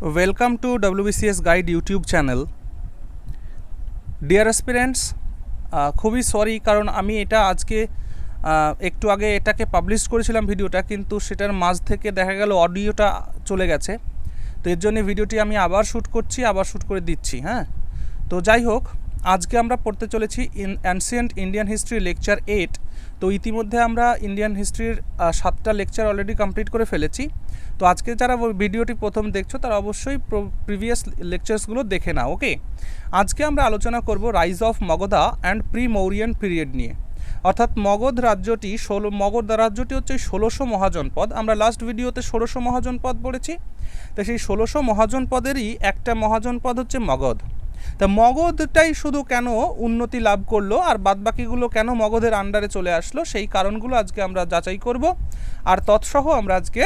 Welcome to WBCS Guide YouTube channel. Dear aspirants, খুবই sorry কারণ আমি এটা আজকে একটু আগে এটাকে পাবলিশ করেছিলাম ভিডিওটা, কিন্তু সেটার মাঝ থেকে দেখা গেল অডিওটা চলে গেছে। তো এর জন্য ভিডিওটি আমি আবার শ্যুট করে দিচ্ছি। হ্যাঁ, তো যাই হোক, আজকে আমরা পড়তে চলেছি অ্যানসিয়েন্ট ইন্ডিয়ান হিস্ট্রি লেকচার 8। তো ইতিমধ্যে আমরা ইন্ডিয়ান হিস্ট্রির 7টা লেকচার অলরেডি কমপ্লিট করে ফেলেছি। তো আজকে যারা ভিডিওটি প্রথম দেখছো তারা অবশ্যই প্রিভিয়াস লেকচার্সগুলো দেখে নাও। ওকে, আজকে আমরা আলোচনা করব rise of Magadha and pre Mauryan period নিয়ে। অর্থাৎ মগধ রাজ্যটি হচ্ছে 1600 মহাজনপদ। আমরা লাস্ট ভিডিওতে 1600 মহাজনপদ পড়েছি। তো সেই 1600 মহাজনপদেরই একটা মহাজনপদ হচ্ছে মগধ। তা মগধটাই শুধু কেন উন্নতি লাভ করলো আর বাদবাকিগুলো কেন মগধের আন্ডারে চলে আসলো, সেই কারণগুলো আজকে আমরা যাচাই করব। আর তৎসহ আমরা আজকে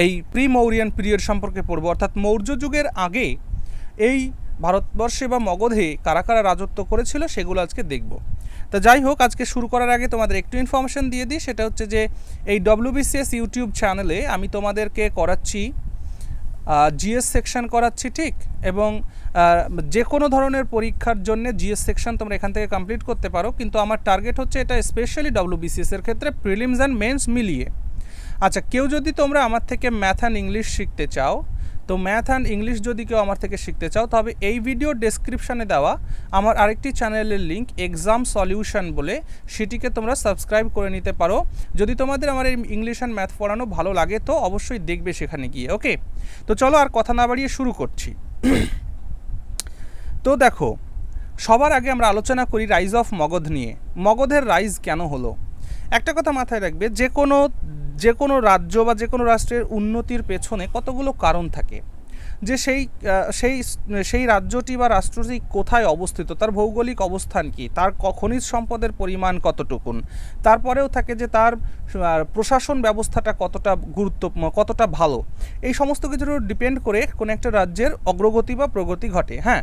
এই প্রি মৌরিয়ান পিরিয়ড সম্পর্কে পড়ব, অর্থাৎ মৌর্য যুগের আগে এই ভারতবর্ষে বা মগধে কারা কারা রাজত্ব করেছিল সেগুলো আজকে দেখব। তো যাই হোক, আজকে শুরু করার আগে তোমাদের একটু ইনফরমেশন দিয়ে দিই। সেটা হচ্ছে যে এই WBCS ইউটিউব চ্যানেলে আমি তোমাদেরকে করাচ্ছি জিএস সেকশন করাচ্ছি, ঠিক, এবং যে কোনো ধরনের পরীক্ষার জন্য জিএস সেকশন তোমরা এখান থেকে কমপ্লিট করতে পারো, কিন্তু আমার টার্গেট হচ্ছে এটা স্পেশালি WBCS এর ক্ষেত্রে প্রিলিমস অ্যান্ড মেন্স মিলিয়ে। আচ্ছা, কেউ যদি তোমরা আমার থেকে ম্যাথ অ্যান্ড ইংলিশ শিখতে চাও, তো ম্যাথ অ্যান্ড ইংলিশ যদি কেউ আমার থেকে শিখতে চাও, তবে এই ভিডিও ডেসক্রিপশানে দেওয়া আমার আরেকটি চ্যানেলের লিঙ্ক এক্সাম সলিউশন বলে, সেটিকে তোমরা সাবস্ক্রাইব করে নিতে পারো। যদি তোমাদের আমার এই ইংলিশ অ্যান্ড ম্যাথ পড়ানো ভালো লাগে তো অবশ্যই দেখবে সেখানে গিয়ে। ওকে, তো চলো আর কথা না বাড়িয়ে শুরু করছি। তো দেখো, সবার আগে আমরা আলোচনা করি রাইজ অফ মগধ নিয়ে। মগধের রাইজ কেন হলো? একটা কথা মাথায় রাখবে, যে কোনো রাজ্য বা যে কোনো রাষ্ট্রের উন্নতির পেছনে কতগুলো কারণ থাকে। যে সেই রাজ্যটি বা রাষ্ট্রটি কোথায় অবস্থিত, তার ভৌগোলিক অবস্থান কি, তার খনিজ সম্পদের পরিমাণ কতটুকুন, তারপরেও থাকে যে তার প্রশাসন ব্যবস্থাটা কতটা ভালো। এই সমস্ত কিছুর ডিপেন্ড করে কোনো একটা রাজ্যের অগ্রগতি বা প্রগতি ঘটে। হ্যাঁ,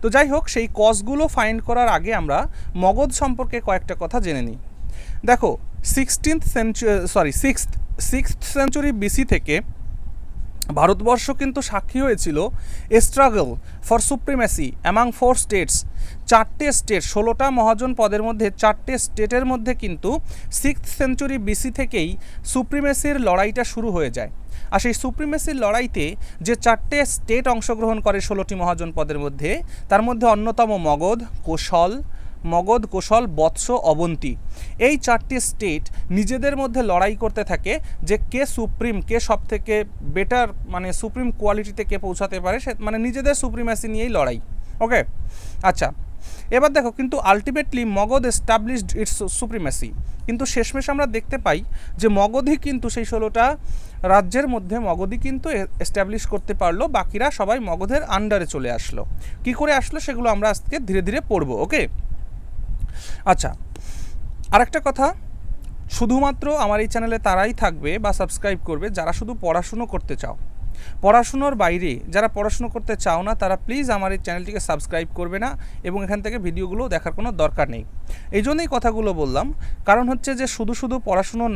তো যাই হোক, সেই কজগুলো ফাইন্ড করার আগে আমরা মগধ সম্পর্কে কয়েকটা কথা জেনে নিই। দেখো, 6th সেঞ্চুরি বিসি থেকে ভারতবর্ষ কিন্তু সাক্ষী হয়েছিল struggle for supremacy among 4 states. 4টে স্টেট, 16টা মহাজন পদের মধ্যে 4টে স্টেটের মধ্যে কিন্তু 6th সেঞ্চুরি বিসি থেকেই সুপ্রিমেসির লড়াইটা শুরু হয়ে যায়। আর সেই সুপ্রিমেসির লড়াইতে যে 4টে স্টেট অংশগ্রহণ করে 16টি মহাজন পদের মধ্যে, তার মধ্যে অন্যতম মগধ, কোশল, বৎস, অবন্তী। এই 4টি স্টেট নিজেদের মধ্যে লড়াই করতে থাকে যে কে সুপ্রিম, কে সব থেকে বেটার, মানে সুপ্রিম কোয়ালিটিতে কে পৌঁছাতে পারে, মানে নিজেদের সুপ্রিমেসি নিয়েই লড়াই। ওকে, আচ্ছা, এবার দেখো, কিন্তু ultimately Magadh established its supremacy. কিন্তু শেষমেশ আমরা দেখতে পাই যে মগধই কিন্তু সেই 16টা রাজ্যের মধ্যে মগধই কিন্তু এস্টাবলিশ করতে পারলো, বাকিরা সবাই মগধের আন্ডারে চলে আসলো। কি করে আসলো সেগুলো আমরা আজকে ধীরে ধীরে পড়বো। ওকে, আচ্ছা, আরেকটা কথা, শুধুমাত্র আমার এই চ্যানেলে তারাই থাকবে বা সাবস্ক্রাইব করবে যারা শুধু পড়াশুনো করতে চাও। পড়াশুনোর বাইরে যারা পড়াশুনো করতে চাও না, তারা প্লিজ আমার এই চ্যানেলটিকে সাবস্ক্রাইব করবে না, এবং এখান থেকে ভিডিওগুলো দেখার কোনো দরকার নেই। এই জন্যই কথাগুলো বললাম, কারণ হচ্ছে যে শুধু পড়াশুনো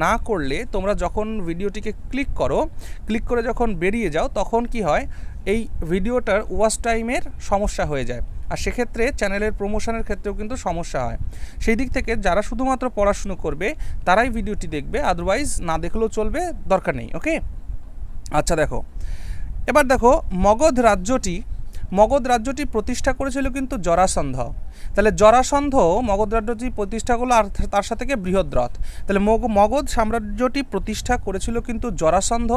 না করলে তোমরা যখন ভিডিওটিকে ক্লিক করে যখন বেরিয়ে যাও, তখন কি হয়, এই ভিডিওটার ওয়াচ টাইমের সমস্যা হয়ে যায়, আর সেক্ষেত্রে চ্যানেলের প্রমোশনের ক্ষেত্রেও কিন্তু সমস্যা হয়। সেই দিক থেকে যারা শুধুমাত্র পড়াশুনো করবে তারাই ভিডিওটি দেখবে, আদারওয়াইজ না দেখলেও চলবে, দরকার নেই। ওকে, আচ্ছা, এবার দেখো, মগধ রাজ্যটি প্রতিষ্ঠা করেছিল কিন্তু জরাসন্ধ। তাহলে জরাসন্ধ মগধ রাজ্যটি প্রতিষ্ঠা করলো, আর তার সাথে বৃহদ্রথ। তাহলে মগধ সাম্রাজ্যটি প্রতিষ্ঠা করেছিল কিন্তু জরাসন্ধ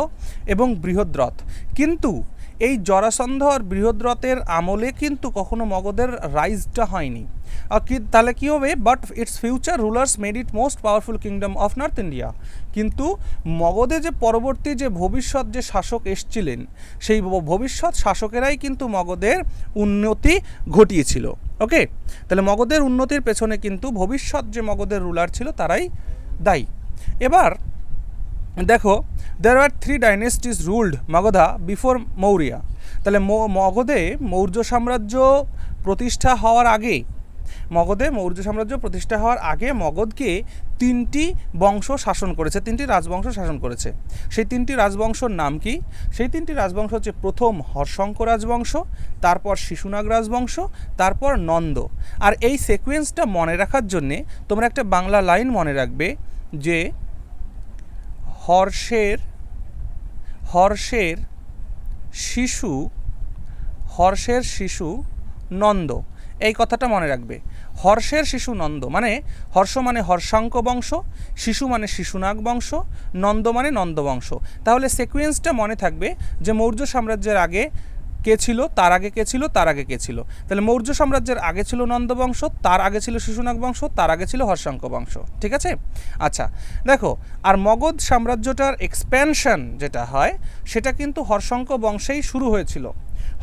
এবং বৃহদ্রথ। কিন্তু এই জরাসন্ধ আর বৃহদ্রথের আমলে কিন্তু কখনো মগধের রাইজটা হয়নি। তাহলে কী হবে, but it's future rulers made it most powerful kingdom of north India. কিন্তু মগধে যে পরবর্তী যে ভবিষ্যৎ যে শাসক এসছিলেন, সেই ভবিষ্যৎ শাসকেরাই কিন্তু মগধের উন্নতি ঘটিয়েছিল। ওকে, তাহলে মগধের উন্নতির পেছনে কিন্তু ভবিষ্যৎ যে মগধের রুলার ছিল তারাই দায়ী। এবার দেখো, there were 3 dynasties ruled Magadha before Maurya। তাহলে মগধে মৌর্য সাম্রাজ্য প্রতিষ্ঠা হওয়ার আগে মগধে মৌর্য সাম্রাজ্য প্রতিষ্ঠা হওয়ার আগে মগধকে 3টি বংশ শাসন করেছে, 3টি রাজবংশ শাসন করেছে। সেই 3টি রাজবংশর নাম কি? সেই 3টি রাজবংশ হচ্ছে প্রথম হর্ষঙ্ক রাজবংশ, তারপর শিশুনাগ রাজবংশ, তারপর নন্দ। আর এই সিকোয়েন্সটা মনে রাখার জন্যে তোমরা একটা বাংলা লাইন মনে রাখবে যে হর্ষের শিশু নন্দ, এই কথাটা মনে রাখবে। হর্ষের শিশু নন্দ মানে হর্ষ মানে হর্ষাঙ্ক বংশ, শিশু মানে শিশুনাগ বংশ, নন্দ মানে নন্দ বংশ। তাহলে সিকোয়েন্সটা মনে থাকবে যে মৌর্য সাম্রাজ্যের আগে কে ছিল, তার আগে কে ছিল, তার আগে কে ছিল। তাহলে মৌর্য সাম্রাজ্যের আগে ছিল নন্দ বংশ, তার আগে ছিল শিশুনাগ বংশ, তার আগে ছিল হর্ষাঙ্ক বংশ। ঠিক আছে? আচ্ছা দেখো, আর মগধ সাম্রাজ্যটার এক্সপ্যানশন যেটা হয় সেটা কিন্তু হর্ষাঙ্ক বংশেই শুরু হয়েছিল।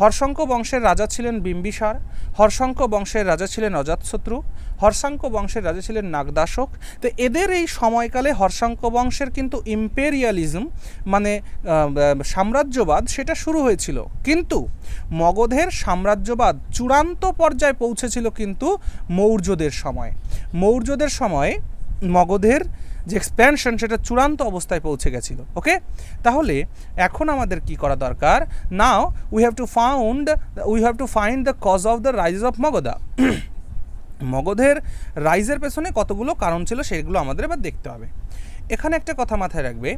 হর্ষাঙ্ক বংশের রাজা ছিলেন বিম্বিসার, হর্ষাঙ্ক বংশের রাজা ছিলেন অজাতশত্রু, হর্ষাঙ্ক বংশের রাজা ছিলেন নাগদাশক। তো এদের এই সময়কালে হর্ষাঙ্ক বংশের কিন্তু ইম্পেরিয়ালিজম মানে সাম্রাজ্যবাদ সেটা শুরু হয়েছিল। কিন্তু মগধের সাম্রাজ্যবাদ চূড়ান্ত পর্যায়ে পৌঁছেছিল কিন্তু মৌর্যদের সময় মগধের যে এক্সপ্যানশন সেটা চূড়ান্ত অবস্থায় পৌঁছে গেছিল। ওকে, তাহলে এখন আমাদের কি করা দরকার? Now we have to find the cause of the rise of Magadha. মগধের রাইজের পেছনে কতগুলো কারণ ছিল সেগুলো আমাদের এবার দেখতে হবে। এখানে একটা কথা মাথায় রাখবে,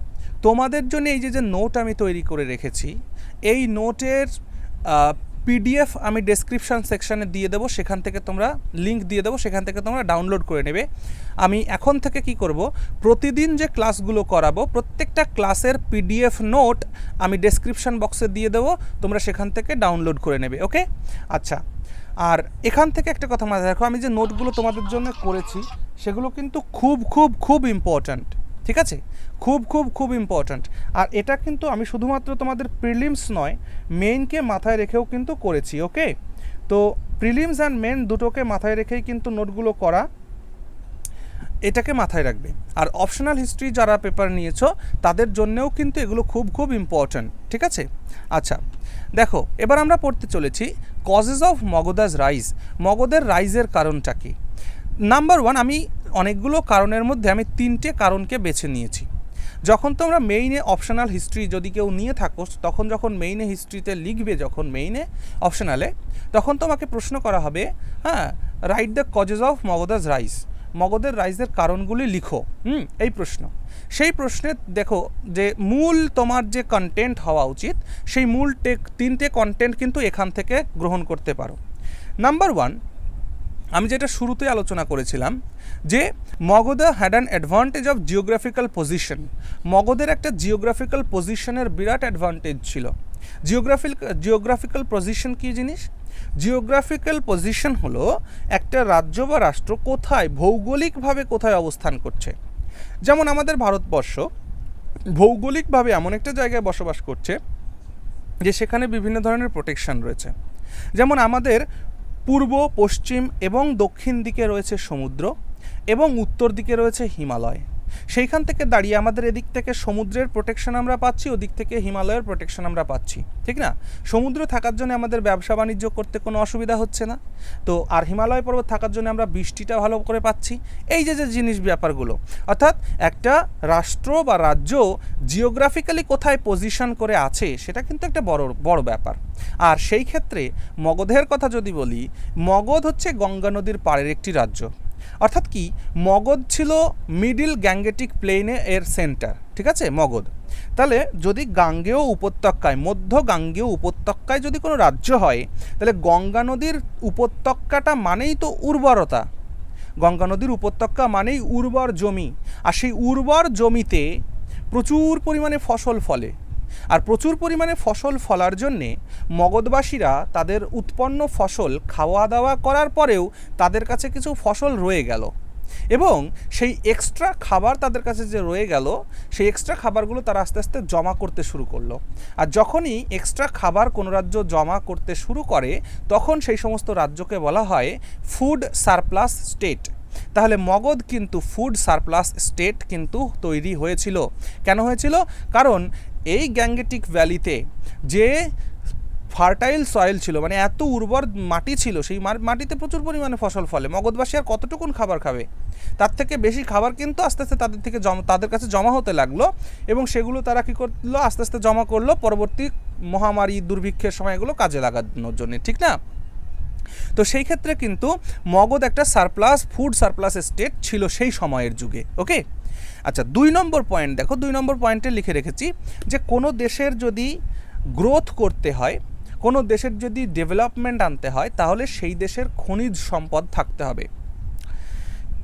তোমাদের জন্য এই যে নোট আমি তৈরি করে রেখেছি, এই নোটের পিডিএফ আমি ডেসক্রিপশান সেকশানে দিয়ে দেবো, সেখান থেকে তোমরা লিঙ্ক দিয়ে দেবো, সেখান থেকে তোমরা ডাউনলোড করে নেবে। আমি এখন থেকে কি করব, প্রতিদিন যে ক্লাসগুলো করাবো প্রত্যেকটা ক্লাসের পিডিএফ নোট আমি ডেসক্রিপশান বক্সে দিয়ে দেবো, তোমরা সেখান থেকে ডাউনলোড করে নেবে। ওকে, আচ্ছা। আর এখান থেকে একটা কথা মাথায় রাখো, আমি যে নোটগুলো তোমাদের জন্য করেছি সেগুলো কিন্তু খুব খুব খুব ইম্পর্ট্যান্ট। ঠিক আছে, খুব খুব খুব ইম্পর্ট্যান্ট। আর এটা কিন্তু আমি শুধুমাত্র তোমাদের প্রিলিমস নয়, মেইনকে মাথায় রেখেও কিন্তু করেছি। ওকে, তো প্রিলিমস অ্যান্ড মেন দুটোকে মাথায় রেখেই কিন্তু নোটগুলো করা, এটাকে মাথায় রাখবে। আর অপশনাল হিস্ট্রি যারা পেপার নিয়েছো তাদের জন্যেও কিন্তু এগুলো খুব খুব ইম্পর্ট্যান্ট। ঠিক আছে, আচ্ছা দেখো, এবার আমরা পড়তে চলেছি কজেস অফ মগধাস রাইজ। মগধের রাইজের কারণটা কি? নাম্বার 1, আমি অনেকগুলো কারণের মধ্যে আমি 3টে কারণকে বেছে নিয়েছি। যখন তোমরা মেইনে অপশনাল হিস্ট্রি যদি কেউ নিয়ে থাকো, তখন যখন মেইনে হিস্ট্রিতে লিখবে, যখন মেইনে অপশনালে, তখন তোমাকে প্রশ্ন করা হবে, হ্যাঁ, write the causes of Magadha's rise, মগধের রাইজের কারণগুলি লিখো। এই প্রশ্ন। সেই প্রশ্নে দেখো যে মূল তোমার যে কন্টেন্ট হওয়া উচিত, সেই মূল 3টে কন্টেন্ট কিন্তু এখান থেকে গ্রহণ করতে পারো। নাম্বার 1, আমি যেটা শুরুতে আলোচনা করেছিলাম যে Magadha had an advantage of geographical position. মগধের একটা জিওগ্রাফিক্যাল পজিশনের বিরাট অ্যাডভান্টেজ ছিল। জিওগ্রাফিক্যাল পজিশন কী জিনিস? জিওগ্রাফিক্যাল পজিশন হলো একটা রাজ্য বা রাষ্ট্র কোথায় ভৌগোলিকভাবে কোথায় অবস্থান করছে। যেমন আমাদের ভারতবর্ষ ভৌগোলিকভাবে এমন একটা জায়গায় বসবাস করছে যে সেখানে বিভিন্ন ধরনের প্রোটেকশন রয়েছে। যেমন আমাদের পূর্ব, পশ্চিম এবং দক্ষিণ দিকে রয়েছে সমুদ্র এবং উত্তর দিকে রয়েছে হিমালয়। সেইখান থেকে দাঁড়িয়ে আমাদের এদিক থেকে সমুদ্রের প্রোটেকশন আমরা পাচ্ছি, ওদিক থেকে হিমালয়ের প্রোটেকশন আমরা পাচ্ছি, ঠিক না? সমুদ্র থাকার জন্য আমাদের ব্যবসা বাণিজ্য করতে কোনো অসুবিধা হচ্ছে না। তো আর হিমালয় পর্বত থাকার জন্য আমরা বৃষ্টিটা ভালো করে পাচ্ছি। এই যে যে জিনিস ব্যাপারগুলো, অর্থাৎ একটা রাষ্ট্র বা রাজ্য জিওগ্রাফিক্যালি কোথায় পজিশন করে আছে সেটা কিন্তু একটা বড় ব্যাপার। আর সেই ক্ষেত্রে মগধের কথা যদি বলি, মগধ হচ্ছে গঙ্গা নদীর পাড়ের একটি রাজ্য। অর্থাৎ কি, মগধ ছিল মিডিল গ্যাঙ্গেটিক প্লেনে এর সেন্টার, ঠিক আছে মগধ। তাহলে যদি গাঙ্গেয় উপত্যকায়, মধ্য গাঙ্গেয় উপত্যকায় যদি কোনো রাজ্য হয়, তাহলে গঙ্গা নদীর উপত্যকাটা মানেই তো উর্বরতা। গঙ্গা নদীর উপত্যকা মানেই উর্বর জমি, আর সেই উর্বর জমিতে প্রচুর পরিমাণে ফসল ফলে। আর প্রচুর পরিমাণে ফসল ফলার জন্যে মগধবাসীরা তাদের উৎপন্ন ফসল খাওয়া দাওয়া করার পরেও তাদের কাছে কিছু ফসল রয়ে গেল, এবং সেই এক্সট্রা খাবার তাদের কাছে যে রয়ে গেল, সেই এক্সট্রা খাবারগুলো তারা আস্তে আস্তে জমা করতে শুরু করলো। আর যখনই এক্সট্রা খাবার কোনো রাজ্য জমা করতে শুরু করে, তখন সেই সমস্ত রাজ্যকে বলা হয় ফুড সারপ্লাস স্টেট। তাহলে মগধ কিন্তু ফুড সারপ্লাস স্টেট কিন্তু তৈরি হয়েছিল। কেন হয়েছিল? কারণ এই গ্যাঙ্গেটিক ভ্যালিতে যে ফার্টাইল সয়েল ছিল, মানে এত উর্বর মাটি ছিল, সেই মাটিতে প্রচুর পরিমাণে ফসল ফলে। মগধবাসী আর কতটুকুন খাবার খাবে, তার থেকে বেশি খাবার কিন্তু আস্তে আস্তে তাদের কাছে জমা হতে লাগলো, এবং সেগুলো তারা কী করলো, আস্তে আস্তে জমা করলো পরবর্তী মহামারী দুর্ভিক্ষের সময় এগুলো কাজে লাগানোর জন্য, ঠিক না? তো সেই ক্ষেত্রে কিন্তু মগধ একটা ফুড সারপ্লাস স্টেট ছিল সেই সময়ের যুগে। ওকে, আচ্ছা 2 নম্বর পয়েন্ট দেখো, 2 নম্বর পয়েন্টে লিখে রেখেছি যে কোনো দেশের যদি গ্রোথ করতে হয়, কোনো দেশের যদি ডেভেলপমেন্ট আনতে হয়, তাহলে সেই দেশের খনিজ সম্পদ থাকতে হবে।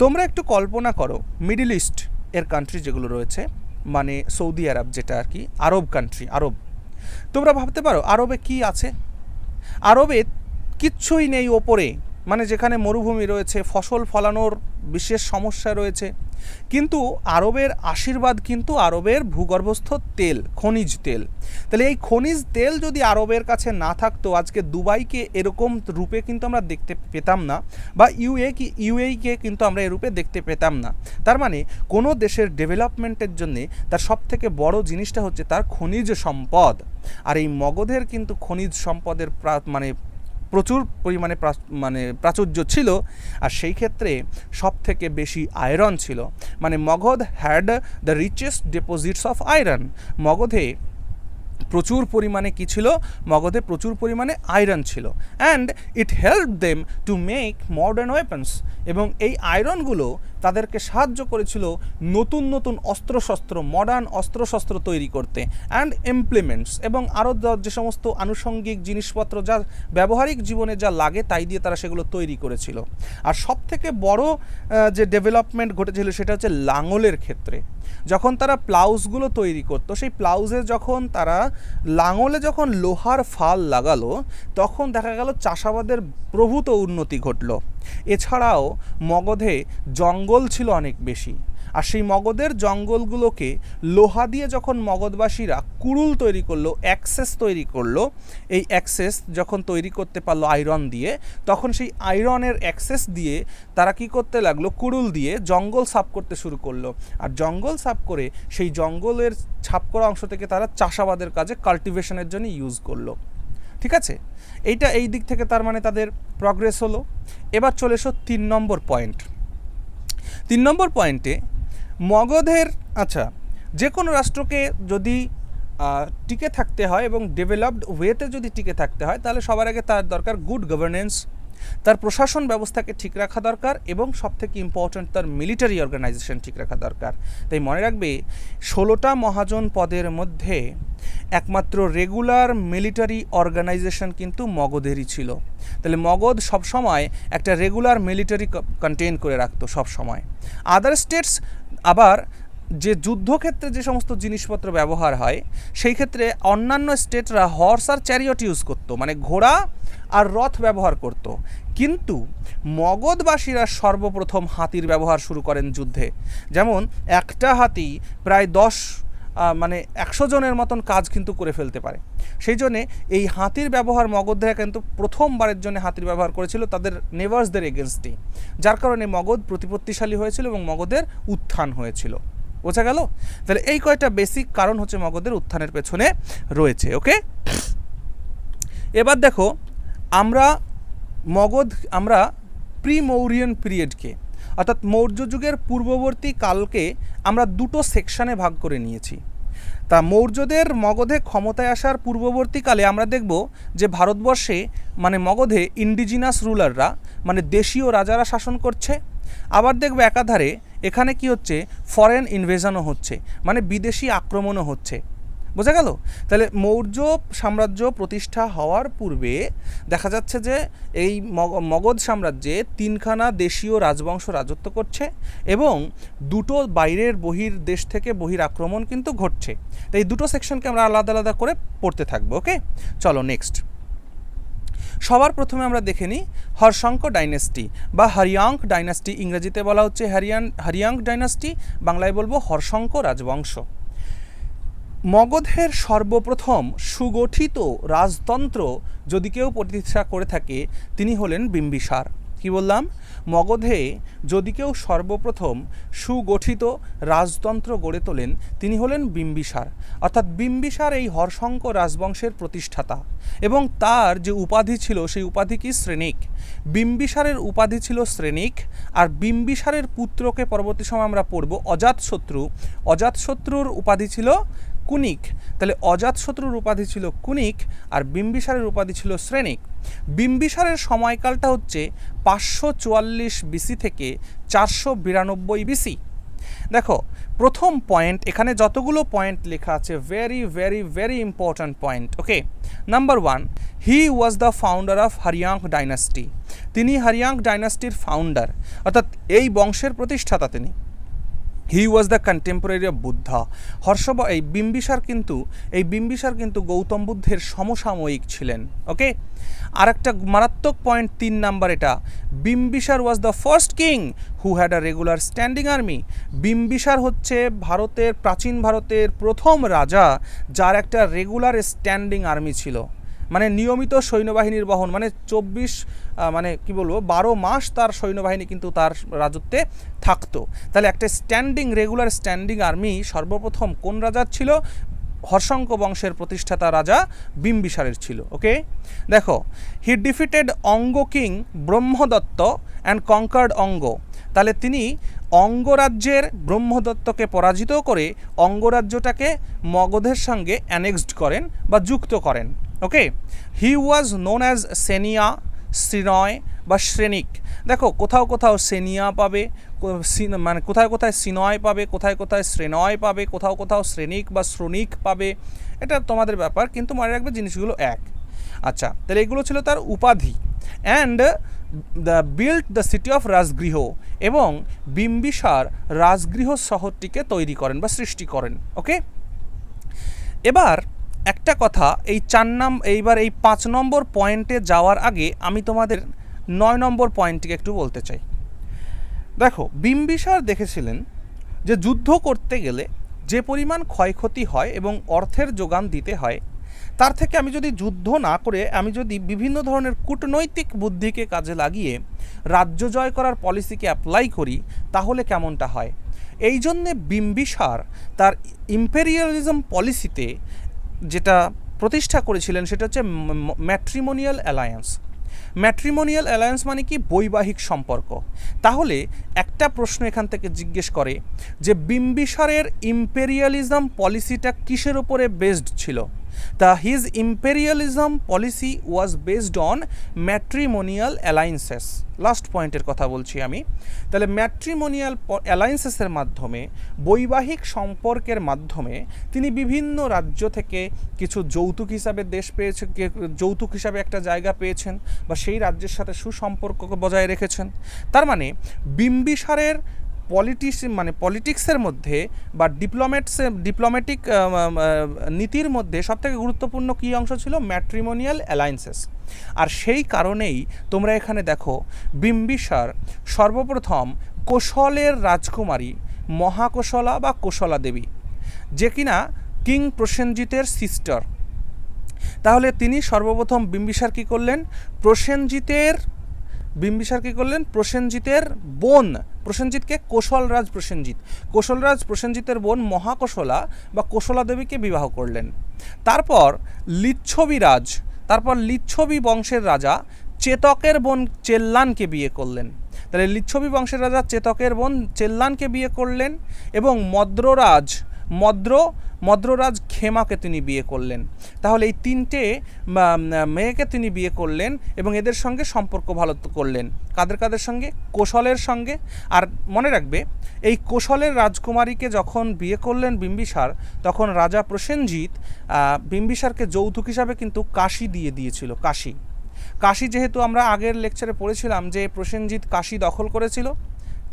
তোমরা একটু কল্পনা করো, মিডল ইস্ট এর কান্ট্রি যেগুলো রয়েছে, মানে সৌদি আরব যেটা আর কি, আরব কান্ট্রি, আরব, তোমরা ভাবতে পারো আরবে কি আছে? আরবে কিচ্ছুই নেই ওপরে, মানে যেখানে মরুভূমি রয়েছে, ফসল ফলানোর বিশেষ সমস্যা রয়েছে, কিন্তু আরবের আশীর্বাদ কিন্তু আরবের ভূগর্ভস্থ তেল, খনিজ তেল। তাহলে এই খনিজ তেল যদি আরবের কাছে না থাকতো, আজকে দুবাইকে এরকম রূপে কিন্তু আমরা দেখতে পেতাম না, বা ইউএইকে কিন্তু আমরা এরূপে দেখতে পেতাম না। তার মানে কোনো দেশের ডেভেলপমেন্টের জন্যে তার সবথেকে বড় জিনিসটা হচ্ছে তার খনিজ সম্পদ। আর এই মগধের কিন্তু খনিজ সম্পদের প্রচুর পরিমাণে প্রাচুর্য ছিল, আর সেই ক্ষেত্রে সব থেকে বেশি আয়রন ছিল। মানে Magadh had the richest deposits of iron. মগধে প্রচুর পরিমাণে কী ছিল? মগধে প্রচুর পরিমাণে আয়রন ছিল। And it help them to make modern weapons. এবং এই আয়রনগুলো তাদেরকে সাহায্য করেছিল নতুন নতুন অস্ত্রশস্ত্র, মডার্ন অস্ত্রশস্ত্র তৈরি করতে, অ্যান্ড ইমপ্লিমেন্টস, এবং আরও যে সমস্ত আনুষঙ্গিক জিনিসপত্র যা ব্যবহারিক জীবনে যা লাগে তাই দিয়ে তারা সেগুলো তৈরি করেছিল। আর সবথেকে বড় যে ডেভেলপমেন্ট ঘটেছিল সেটা হচ্ছে লাঙলের ক্ষেত্রে। যখন তারা প্লাউজগুলো তৈরি করতো, সেই প্লাউজে যখন তারা লাঙলে যখন লোহার ফাল লাগালো, তখন দেখা গেল চাষাবাদের প্রভূত উন্নতি ঘটল। এছাড়াও মগধে জঙ্গল ছিল অনেক বেশি, আর সেই মগধের জঙ্গলগুলোকে লোহা দিয়ে যখন মগধবাসীরা কুড়ুল তৈরি করলো, অ্যাক্সেস তৈরি করলো, এই অ্যাক্সেস যখন তৈরি করতে পারলো আয়রন দিয়ে, তখন সেই আয়রনের অ্যাক্সেস দিয়ে তারা কি করতে লাগলো, কুড়ুল দিয়ে জঙ্গল সাফ করতে শুরু করলো। আর জঙ্গল সাফ করে সেই জঙ্গলের ছাপ করা অংশ থেকে তারা চাষাবাদের কাজে, কাল্টিভেশনের জন্য ইউজ করলো। ঠিক আছে, এইটা এই দিক থেকে তার মানে তাদের প্রগ্রেস হলো। এবার চলে এসো 3 নম্বর পয়েন্ট। 3 নম্বর পয়েন্টে মগধের, আচ্ছা, যে কোনো রাষ্ট্রকে যদি টিকে থাকতে হয় এবং ডেভেলপড ওয়েতে যদি টিকে থাকতে হয়, তাহলে সবার আগে তার দরকার গুড গভর্নেন্স, তার প্রশাসন ব্যবস্থাকে ঠিক রাখা দরকার, এবং সবথেকে ইম্পর্ট্যান্ট তার মিলিটারি অর্গানাইজেশন ঠিক রাখা দরকার। তাই মনে রাখবে 16টা মহাজন পদের মধ্যে একমাত্র রেগুলার মিলিটারি অর্গানাইজেশন কিন্তু মগধেরই ছিল। তাহলে মগধ সবসময় একটা রেগুলার মিলিটারি কন্টেইন করে রাখতো সবসময়। আদার স্টেটস আবার যে যুদ্ধক্ষেত্রে যে সমস্ত জিনিসপত্র ব্যবহার হয়, সেই ক্ষেত্রে অন্যান্য স্টেটরা হর্স আর চ্যারিয়ট ইউজ করতো, মানে ঘোড়া আর রথ ব্যবহার করত। কিন্তু মগধবাসীরা সর্বপ্রথম হাতির ব্যবহার শুরু করেন যুদ্ধে। যেমন একটা হাতি প্রায় 100 জনের মতন কাজ কিন্তু করে ফেলতে পারে। সেই জন্যে এই হাতির ব্যবহার মগধরা কিন্তু প্রথমবারের জন্য হাতির ব্যবহার করেছিল তাদের নেভার্সদের এগেনস্টে, যার কারণে মগধ প্রতিপত্তিশালী হয়েছিল এবং মগধের উত্থান হয়েছিল। বোঝা গেল? তাহলে এই কয়টা বেসিক কারণ হচ্ছে মগধের উত্থানের পেছনে রয়েছে। ওকে, এবার দেখো আমরা প্রি মৌরিয়ান পিরিয়ডকে, অর্থাৎ মৌর্য যুগের পূর্ববর্তী কালকে আমরা 2টো সেকশানে ভাগ করে নিয়েছি। তা মৌর্যদের মগধে ক্ষমতায় আসার পূর্ববর্তীকালে আমরা দেখব যে ভারতবর্ষে, মানে মগধে ইন্ডিজিনাস রুলাররা, মানে দেশীয় রাজারা শাসন করছে। আবার দেখব একাধারে এখানে কি হচ্ছে, ফরেন ইনভেশনও হচ্ছে, মানে বিদেশি আক্রমণও হচ্ছে। বোঝা গেল? তাহলে মৌর্য সাম্রাজ্য প্রতিষ্ঠা হওয়ার পূর্বে দেখা যাচ্ছে যে এই মগধ সাম্রাজ্যে 3খানা দেশীয় রাজবংশ রাজত্ব করছে, এবং 2টো বহির দেশ থেকে আক্রমণ কিন্তু ঘটছে। তো এই 2টো সেকশনকে আমরা আলাদা আলাদা করে পড়তে থাকবো। ওকে, চলো নেক্সট। সবার প্রথমে আমরা দেখে নিই হর্ষঙ্ক ডাইনেস্টি বা হরিয়াঙ্ক ডাইনেস্টি। ইংরেজিতে বলা হচ্ছে হরিয়াঙ্ক ডাইনেস্টি, বাংলায় বলবো হর্ষঙ্ক রাজবংশ। মগধের সর্বপ্রথম সুগঠিত রাজতন্ত্র যদি কেউ প্রতিষ্ঠা করে থাকে, তিনি হলেন বিম্বিসার। কি বললাম, মগধে যদি কেউ সর্বপ্রথম সুগঠিত রাজতন্ত্র গড়ে তোলেন তিনি হলেন বিম্বিসার, অর্থাৎ বিম্বিসার এই হর্ষঙ্ক রাজবংশের প্রতিষ্ঠাতা, এবং তার যে উপাধি ছিল সেই উপাধি কি শ্রেণিক। বিম্বিসারের উপাধি ছিল শ্রেণিক, আর বিম্বিসারের পুত্রকে পরবর্তী সময় আমরা পড়ব অজাতশত্রু, অজাতশত্রুর উপাধি ছিল কুনিক। তাহলে অজাতশত্রুর উপাধি ছিল কুনিক আর বিম্বিসারের উপাধি ছিল শ্রেণিক। বিম্বিসারের সময়কালটা হচ্ছে 544 বিসি থেকে 492 বিসি। দেখো প্রথম পয়েন্ট, এখানে যতগুলো পয়েন্ট লেখা আছে very very very important point. Okay, number 1, he was the founder of Haryanka dynasty. তিনি হরিয়াঙ্ক ডাইনাস্টির ফাউন্ডার, অর্থাৎ এই বংশের প্রতিষ্ঠাতা তিনি। He was the contemporary of Buddha. এই বিম্বিসার কিন্তু গৌতম বুদ্ধের সমসাময়িক ছিলেন। ওকে, আর একটা মারাত্মক পয়েন্ট 3 নাম্বার, এটা বিম্বিসার ওয়াজ the first king who had a regular standing army. Bimbisara হচ্ছে প্রাচীন ভারতের প্রথম রাজা যার একটা রেগুলার স্ট্যান্ডিং আর্মি ছিল, মানে নিয়মিত সৈন্যবাহিনীর বহন, মানে 12 মাস তার সৈন্যবাহিনী কিন্তু তার রাজত্বে থাকতো। তাহলে একটা রেগুলার স্ট্যান্ডিং আর্মি সর্বপ্রথম কোন রাজার ছিল? হর্ষঙ্ক বংশের প্রতিষ্ঠাতা রাজা বিম্বিসারের ছিল। ওকে, দেখো হি ডিফিটেড অঙ্গ কিং ব্রহ্মদত্ত অ্যান্ড কনকার্ড অঙ্গ। তাহলে তিনি অঙ্গরাজ্যের ব্রহ্মদত্তকে পরাজিত করে অঙ্গরাজ্যটাকে মগধের সঙ্গে অ্যানেক্সড করেন বা যুক্ত করেন। ওকে, হি ওয়াজ নোন অ্যাজ সেনিয়া, শ্রীনয় বা শ্রেণিক। দেখো কোথাও কোথাও সেনিয়া পাবে, মানে কোথায় কোথায় সিনয় পাবে, কোথায় কোথায় শ্রেণয় পাবে, কোথাও কোথাও শ্রেণিক বা শ্রণিক পাবে, এটা তোমাদের ব্যাপার, কিন্তু মনে রাখবে জিনিসগুলো এক। আচ্ছা, তাহলে এগুলো ছিল তার উপাধি। And build the city of Rajgriha, এবং বিম্বিসার রাজগৃহ শহরটিকে তৈরি করেন বা সৃষ্টি করেন। ওকে, এবার একটা কথা, এইবার এই 5 নম্বর পয়েন্টে যাওয়ার আগে আমি তোমাদের 9 নম্বর পয়েন্টটিকে একটু বলতে চাই। দেখো বিম্বিসার দেখেছিলেন যে যুদ্ধ করতে গেলে যে পরিমাণ ক্ষয়ক্ষতি হয় এবং অর্থের যোগান দিতে হয়, তার থেকে আমি যদি যুদ্ধ না করে আমি যদি বিভিন্ন ধরনের কূটনৈতিক বুদ্ধিকে কাজে লাগিয়ে রাজ্য জয় করার পলিসিকে অ্যাপ্লাই করি তাহলে কেমনটা হয়। এই জন্যে বিম্বিসার তার ইম্পেরিয়ালিজম পলিসিতে যেটা প্রতিষ্ঠা করেছিলেন সেটা হচ্ছে ম্যাট্রিমোনিয়াল অ্যালায়েন্স। ম্যাট্রিমোনিয়াল অ্যালায়েন্স মানে কি? বৈবাহিক সম্পর্ক। তাহলে একটা প্রশ্ন এখান থেকে জিজ্ঞেস করে যে বিম্বিসারের ইম্পেরিয়ালিজম পলিসিটা কিসের উপরে বেসড ছিল? His imperialism policy was based on matrimonial alliances. Last পয়েন্টের কথা বলছি আমি। তাহলে ম্যাট্রিমোনিয়াল অ্যালায়েন্সেসের মাধ্যমে, বৈবাহিক সম্পর্কের মাধ্যমে তিনি বিভিন্ন রাজ্য থেকে কিছু যৌতুক হিসাবে যৌতুক হিসাবে একটা জায়গা পেয়েছেন বা সেই রাজ্যের সাথে সুসম্পর্ক বজায় রেখেছেন। তার মানে বিম্বিসারের পলিটিক্সের মধ্যে বা ডিপ্লোম্যাটিক নীতির মধ্যে সবথেকে গুরুত্বপূর্ণ কী অংশ ছিল? Matrimonial alliances. আর সেই কারণেই তোমরা এখানে দেখো বিম্বিসার সর্বপ্রথম কোশলের রাজকুমারী মহাকোশলা বা কোশলা দেবী, যে কিনা কিং প্রসেনজিতের সিস্টার। তাহলে তিনি সর্বপ্রথম বিম্বিসার কী করলেন? প্রসেনজিতের বোন, প্রসেনজিৎকে কোশলরাজ প্রসেনজিতের বোন মহাকোশলা বা কোশলা দেবীকে বিবাহ করলেন। তারপর লিচ্ছবি বংশের রাজা চেতকের বোন চেল্লানকে বিয়ে করলেন। তাহলে লিচ্ছবি বংশের রাজা চেতকের বোন চেল্লানকে বিয়ে করলেন এবং মদ্ররাজ খেমাকে তিনি বিয়ে করলেন। তাহলে এই 3টে মেয়েকে তিনি বিয়ে করলেন এবং এদের সঙ্গে সম্পর্ক ভালো করলেন। কাদের সঙ্গে? কোশলের সঙ্গে। আর মনে রাখবে এই কোশলের রাজকুমারীকে যখন বিয়ে করলেন বিম্বিসার, তখন রাজা প্রসেনজিৎ বিম্বিসারকে যৌতুক হিসাবে কিন্তু কাশী দিয়ে দিয়েছিল। কাশী যেহেতু আমরা আগের লেকচারে পড়েছিলাম যে প্রসেনজিৎ কাশী দখল করেছিল,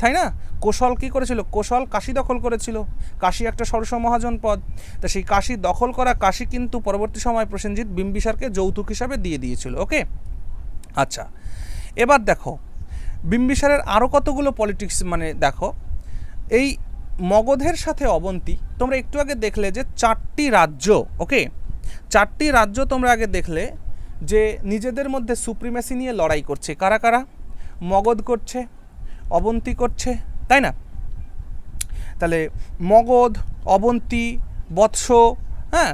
তাই না? কোশল কী করেছিল? কোশল কাশী দখল করেছিল। কাশী একটা ষোড়শ মহাজন পদ। তা সেই কাশী দখল করা কাশী কিন্তু পরবর্তী সময় প্রসেনজিৎ বিম্বিসারকে যৌতুক হিসাবে দিয়ে দিয়েছিল। ওকে, আচ্ছা, এবার দেখো বিম্বিসারের আরও কতগুলো পলিটিক্স, দেখো এই মগধের সাথে অবন্তী তোমরা একটু আগে দেখলে যে 4টি রাজ্য। ওকে, 4টি রাজ্য তোমরা আগে দেখলে যে নিজেদের মধ্যে সুপ্রিমেসি নিয়ে লড়াই করছে। কারা? মগধ করছে, অবন্তী করছে, তাই না? তাহলে মগধ, অবন্তী, বৎস, হ্যাঁ,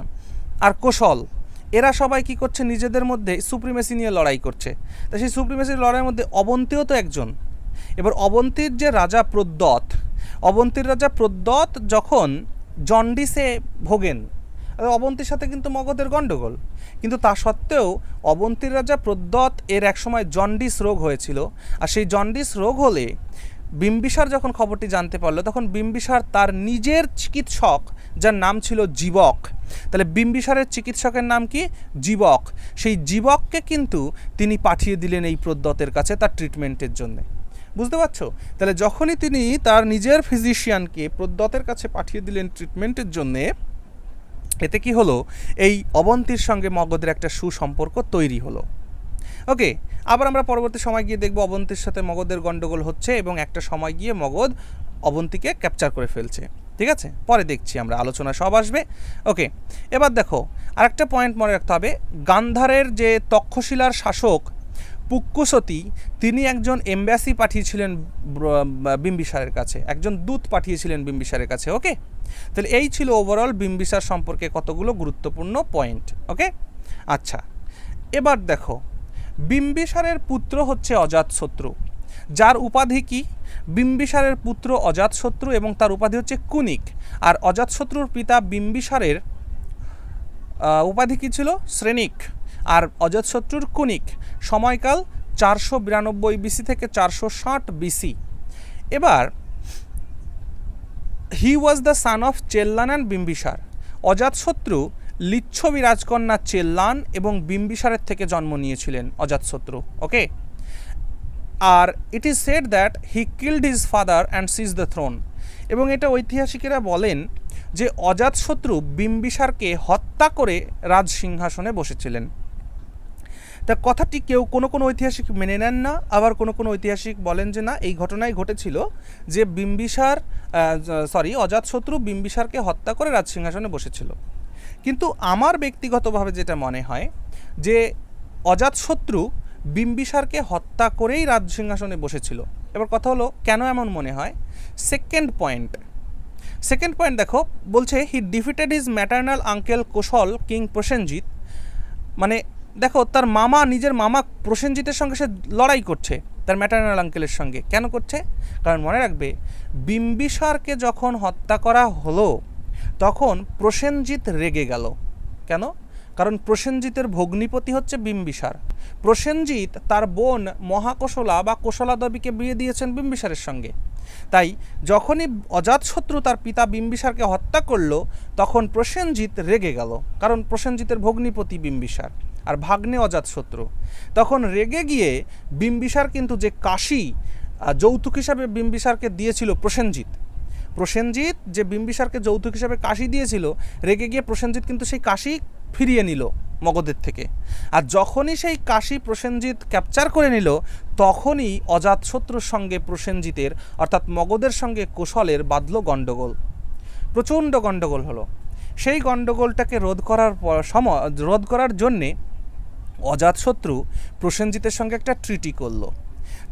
আর কোশল, এরা সবাই কি করছে? নিজেদের মধ্যে সুপ্রিমেসি নিয়ে লড়াই করছে। তা সেই সুপ্রিমেসির লড়াইয়ের মধ্যে অবন্তীও তো একজন। এবার অবন্তীর যে রাজা প্রদ্যৎ, অবন্তীর রাজা প্রদ্যৎ যখন জন্ডিসে ভোগেন, অবন্তীর সাথে কিন্তু মগধের গণ্ডগোল, কিন্তু তা সত্ত্বেও অবন্তীর রাজা প্রদ্যৎ এর একসময় জন্ডিস রোগ হয়েছিল। আর সেই জন্ডিস রোগ হলে বিম্বিসার যখন খবরটি জানতে পারলো, তখন বিম্বিসার তার নিজের চিকিৎসক, যার নাম ছিল জীবক, তাহলে বিম্বিসারের চিকিৎসকের নাম কি? জীবক। সেই জীবককে কিন্তু তিনি পাঠিয়ে দিলেন এই প্রদ্যতের কাছে তার ট্রিটমেন্টের জন্য। বুঝতে পারছো? তাহলে যখনই তিনি তার নিজের ফিজিশিয়ানকে প্রদ্যতের কাছে পাঠিয়ে দিলেন ট্রিটমেন্টের জন্যে, এতে কি হলো? এই অবন্তীর সঙ্গে মগধের একটা সুসম্পর্ক তৈরি হলো। ওকে, আবার আমরা পরবর্তী সময় গিয়ে দেখব অবন্তীর সাথে মগধের গণ্ডগোল হচ্ছে এবং একটা সময় গিয়ে মগধ অবন্তীকে ক্যাপচার করে ফেলছে। ঠিক আছে, পরে দেখছি আমরা, আলোচনা সব আসবে। ওকে, এবার দেখো আরেকটা পয়েন্ট মনে রাখতে হবে। গান্ধারের যে তক্ষশিলার শাসক পুক্কুসতী, তিনি একজন এমব্যাসি পাঠিয়েছিলেন বিম্বিসারের কাছে, একজন দূত পাঠিয়েছিলেন বিম্বিসারের কাছে। ওকে, তাহলে এই ছিল ওভারঅল বিম্বিসার সম্পর্কে কতগুলো গুরুত্বপূর্ণ পয়েন্ট। ওকে, আচ্ছা, এবার দেখো বিম্বিসারের পুত্র হচ্ছে অজাতশত্রু, যার উপাধি কি? বিম্বিসারের পুত্র অজাতশত্রু এবং তার উপাধি হচ্ছে কুনিক। আর অজাতশত্রুর পিতা বিম্বিসারের উপাধি কি ছিল? শ্রেণিক। আর অজাতশত্রুর কুনিক। সময়কাল 492 বিসি থেকে 460 বিসি। এবার he was the son of Chellana and Bimbisara. Ajatashatru Lichchhavi রাজকন্যা চেল্লান এবং বিম্বিসারের থেকে জন্ম নিয়েছিলেন অজাতশত্রু। ওকে, আর it is said that he killed his father and seize the throne. এবং এটা ঐতিহাসিকেরা বলেন যে অজাতশত্রু বিম্বিসারকে হত্যা করে রাজ সিংহাসনে বসেছিলেন। তা কথাটি কেউ কোনো কোনো ঐতিহাসিক মেনে নেন না, আবার কোনো কোনো ঐতিহাসিক বলেন যে না, এই ঘটনাই ঘটেছিল যে অজাতশত্রু বিম্বিসারকে হত্যা করে রাজ সিংহাসনে বসেছিল। কিন্তু আমার ব্যক্তিগতভাবে যেটা মনে হয় যে অজাতশত্রু বিম্বিসারকে হত্যা করেই রাজ সিংহাসনে বসেছিল। এবার কথা হলো কেন এমন মনে হয়? সেকেন্ড পয়েন্ট দেখো, বলছে he defeated his maternal uncle Kosala king Prasenajit. মানে দেখো, তার মামা, নিজের মামা প্রসেনজিতের সঙ্গে সে লড়াই করছে তার ম্যাটার্নাল আঙ্কেলের সঙ্গে। কেন করছে? কারণ মনে রাখবে, বিম্বিসারকে যখন হত্যা করা হলো তখন প্রসেনজিৎ রেগে গেল। কেন? কারণ প্রসেনজিতের ভগ্নিপতি হচ্ছে বিম্বিসার। প্রসেনজিৎ তার বোন মহাকোশলা বা কোশলা দেবীকে বিয়ে দিয়েছেন বিম্বিসারের সঙ্গে। তাই যখনই অজাতশত্রু তার পিতা বিম্বিসারকে হত্যা করলো, তখন প্রসেনজিৎ রেগে গেল, কারণ প্রসেনজিতের ভগ্নিপতি বিম্বিসার আর ভাগ্নে অজাতশত্রু। তখন রেগে গিয়ে বিম্বিসার কিন্তু যে কাশী যৌতুক হিসাবে বিম্বিসারকে দিয়েছিল প্রসেনজিৎ যে বিম্বিসারকে যৌতুক হিসাবে কাশী দিয়েছিল, রেগে গিয়ে প্রসেনজিৎ কিন্তু সেই কাশী ফিরিয়ে নিল মগধের থেকে। আর যখনই সেই কাশী প্রসেনজিৎ ক্যাপচার করে নিল, তখনই অজাতশত্রুর সঙ্গে প্রসেনজিতের অর্থাৎ মগধের সঙ্গে কোশলের বাঁধল গণ্ডগোল, প্রচণ্ড গণ্ডগোল হলো। সেই গণ্ডগোলটাকে রোধ করার জন্যে অজাতশত্রু প্রসেনজিতের সঙ্গে একটা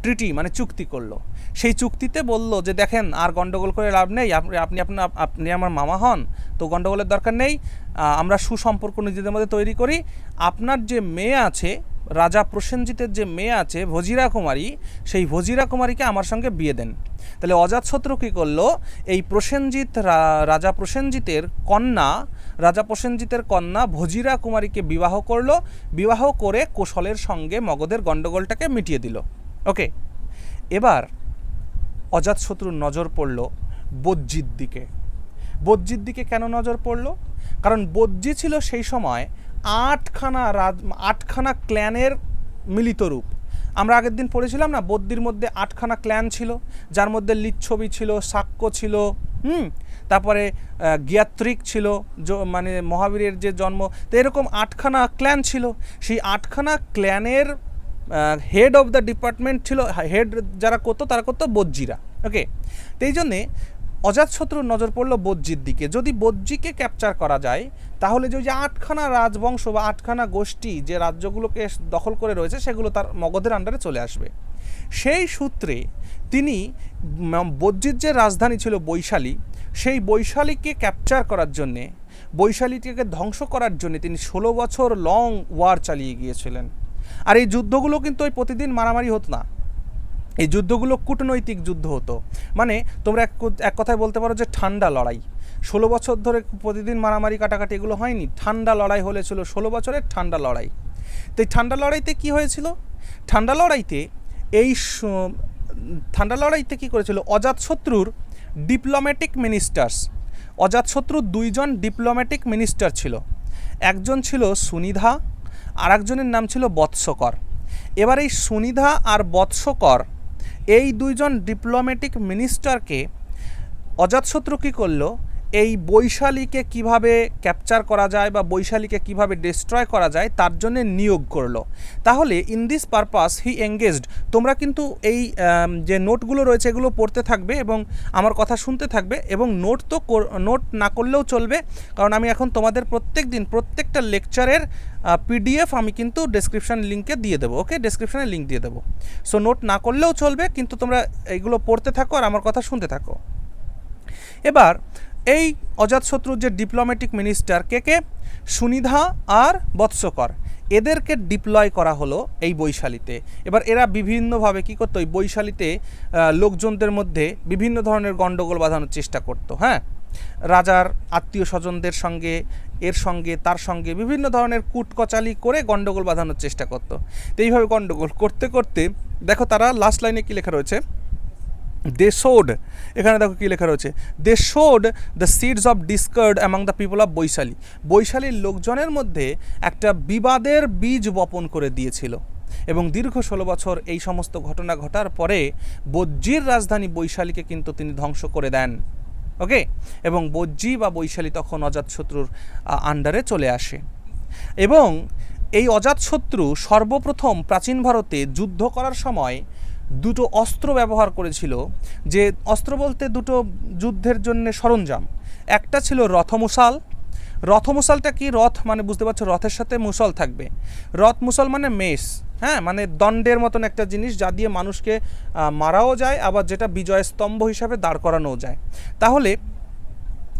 ট্রিটি মানে চুক্তি করলো। সেই চুক্তিতে বলল যে দেখেন, আর গণ্ডগোল করে লাভ নেই, আপনি আমার মামা হন, তো গণ্ডগোলের দরকার নেই, আমরা সুসম্পর্ক নিজেদের মধ্যে তৈরি করি। আপনার যে মেয়ে আছে, রাজা প্রসেনজিতের যে মেয়ে আছে ভজিরা কুমারী, সেই ভজিরা কুমারীকে আমার সঙ্গে বিয়ে দেন। তাহলে অজাতশত্রু কী করলো? এই রাজা প্রসেনজিতের কন্যা ভজিরা কুমারীকে বিবাহ করলো। বিবাহ করে কোশলের সঙ্গে মগধের গণ্ডগোলটাকে মিটিয়ে দিল। ওকে, এবার অজাতশত্রুর নজর পড়ল বজ্জির দিকে। কেন নজর পড়ল? কারণ বজ্জি ছিল সেই সময় আটখানা ক্ল্যানের মিলিত রূপ। আমরা আগের দিন পড়েছিলাম না, বদ্যির মধ্যে 8খানা ক্ল্যান ছিল, যার মধ্যে লিচ্ছবি ছিল, শাক্য ছিল, তারপরে জ্ঞাত্রিক ছিল, মানে মহাবীরের যে জন্ম, তো এরকম 8খানা ক্ল্যান ছিল। সেই 8খানা ক্ল্যানের হেড অফ দ্য ডিপার্টমেন্ট ছিল, হেড যারা করতো তারা করতো বজ্জিরা। ওকে, তো এই জন্যে অজাতশত্রুর নজর পড়লো বজ্জির দিকে। যদি বজ্জিকে ক্যাপচার করা যায়, তাহলে যে 8খানা রাজবংশ বা 8খানা গোষ্ঠী যে রাজ্যগুলোকে দখল করে রয়েছে, সেগুলো তার মগধের আন্ডারে চলে আসবে। সেই সূত্রে তিনি বজ্জির যে রাজধানী ছিল বৈশালী, সেই বৈশালীকে ক্যাপচার করার জন্যে, বৈশালীটিকে ধ্বংস করার জন্য তিনি 16 বছর লং ওয়ার চালিয়ে গিয়েছিলেন। আর এই যুদ্ধগুলো কিন্তু ওই প্রতিদিন মারামারি হতো না, এই যুদ্ধগুলো কূটনৈতিক যুদ্ধ হতো। মানে তোমরা এক কথায় বলতে পারো যে ঠান্ডা লড়াই। 16 বছর ধরে প্রতিদিন মারামারি কাটাকাটি এগুলো হয়নি, ঠান্ডা লড়াই হলেছিল 16 বছরের ঠান্ডা লড়াই। তো এই ঠান্ডা লড়াইতে কি হয়েছিল? ঠান্ডা লড়াইতে কী করেছিল? অজাতশত্রুর ডিপ্লোম্যাটিক মিনিস্টার্স, অজাতশত্রুর 2 জন ডিপ্লোম্যাটিক মিনিস্টার ছিল। একজন ছিল সুনিধা, আর একজনের নাম ছিল বৎসকর। এবার এই সুনিধা আর বৎসকর, এই 2 জন ডিপ্লোম্যাটিক মিনিস্টারকে অজাতশত্রু কী করলো? এই বৈশালীকে কিভাবে ক্যাপচার করা যায় বা বৈশালীকে কিভাবে ডিস্ট্রয় করা যায় তার জন্য নিয়োগ করলো। তাহলে in this purpose he engaged. তোমরা কিন্তু এই যে নোটগুলো রয়েছে এগুলো পড়তে থাকবে এবং আমার কথা শুনতে থাকবে, এবং নোট না করলেও চলবে, কারণ আমি এখন তোমাদের প্রত্যেকটা লেকচারের PDF আমি কিন্তু ডেসক্রিপশান লিঙ্কে দিয়ে দেবো। ওকে, ডেসক্রিপশানে লিঙ্ক দিয়ে দেবো। সো নোট না করলেও চলবে, কিন্তু তোমরা এইগুলো পড়তে থাকো আর আমার কথা শুনতে থাকো। এবার এই অজাতশত্রুর যে ডিপ্লোম্যাটিক মিনিস্টার কে? সুনিধা আর বৎসকর, এদেরকে ডিপ্লয় করা হলো এই বৈশালীতে। এবার এরা বিভিন্নভাবে কী করতো? এই বৈশালীতে লোকজনদের মধ্যে বিভিন্ন ধরনের গণ্ডগোল বাঁধানোর চেষ্টা করতো। হ্যাঁ, রাজার আত্মীয় স্বজনদের সঙ্গে, এর সঙ্গে, তার সঙ্গে বিভিন্ন ধরনের কূটকচালি করে গণ্ডগোল বাঁধানোর চেষ্টা করতো। তো এইভাবে গণ্ডগোল করতে করতে দেখো তারা লাস্ট লাইনে কী লেখা রয়েছে? দে শোড, এখানে দেখো কী লেখা রয়েছে? They showed the seeds of discord among the people of Vaishali. বৈশালীর লোকজনের মধ্যে একটা বিবাদের বীজ বপন করে দিয়েছিল, এবং দীর্ঘ 16 বছর এই সমস্ত ঘটনা ঘটার পরে বজ্জির রাজধানী বৈশালীকে কিন্তু তিনি ধ্বংস করে দেন। ওকে, এবং বজ্জি বা বৈশালী তখন অজাতশত্রুর আন্ডারে চলে আসে। এবং এই অজাতশত্রু সর্বপ্রথম প্রাচীন ভারতে যুদ্ধ করার সময় 2টো অস্ত্র ব্যবহার করেছিল। যে অস্ত্র বলতে 2টো যুদ্ধের জন্য সরঞ্জাম। একটা ছিল রথমুশাল। রথমুশালটা কি? রথ মানে বুঝতে পারছো, রথের সাথে মুশাল থাকবে। মুশাল মানে মেষ, হ্যাঁ, মানে দণ্ডের মতন একটা জিনিস, যা দিয়ে মানুষকে মারাও যায়, আবার যেটা বিজয় স্তম্ভ হিসাবে দাঁড় করানোও যায়। তাহলে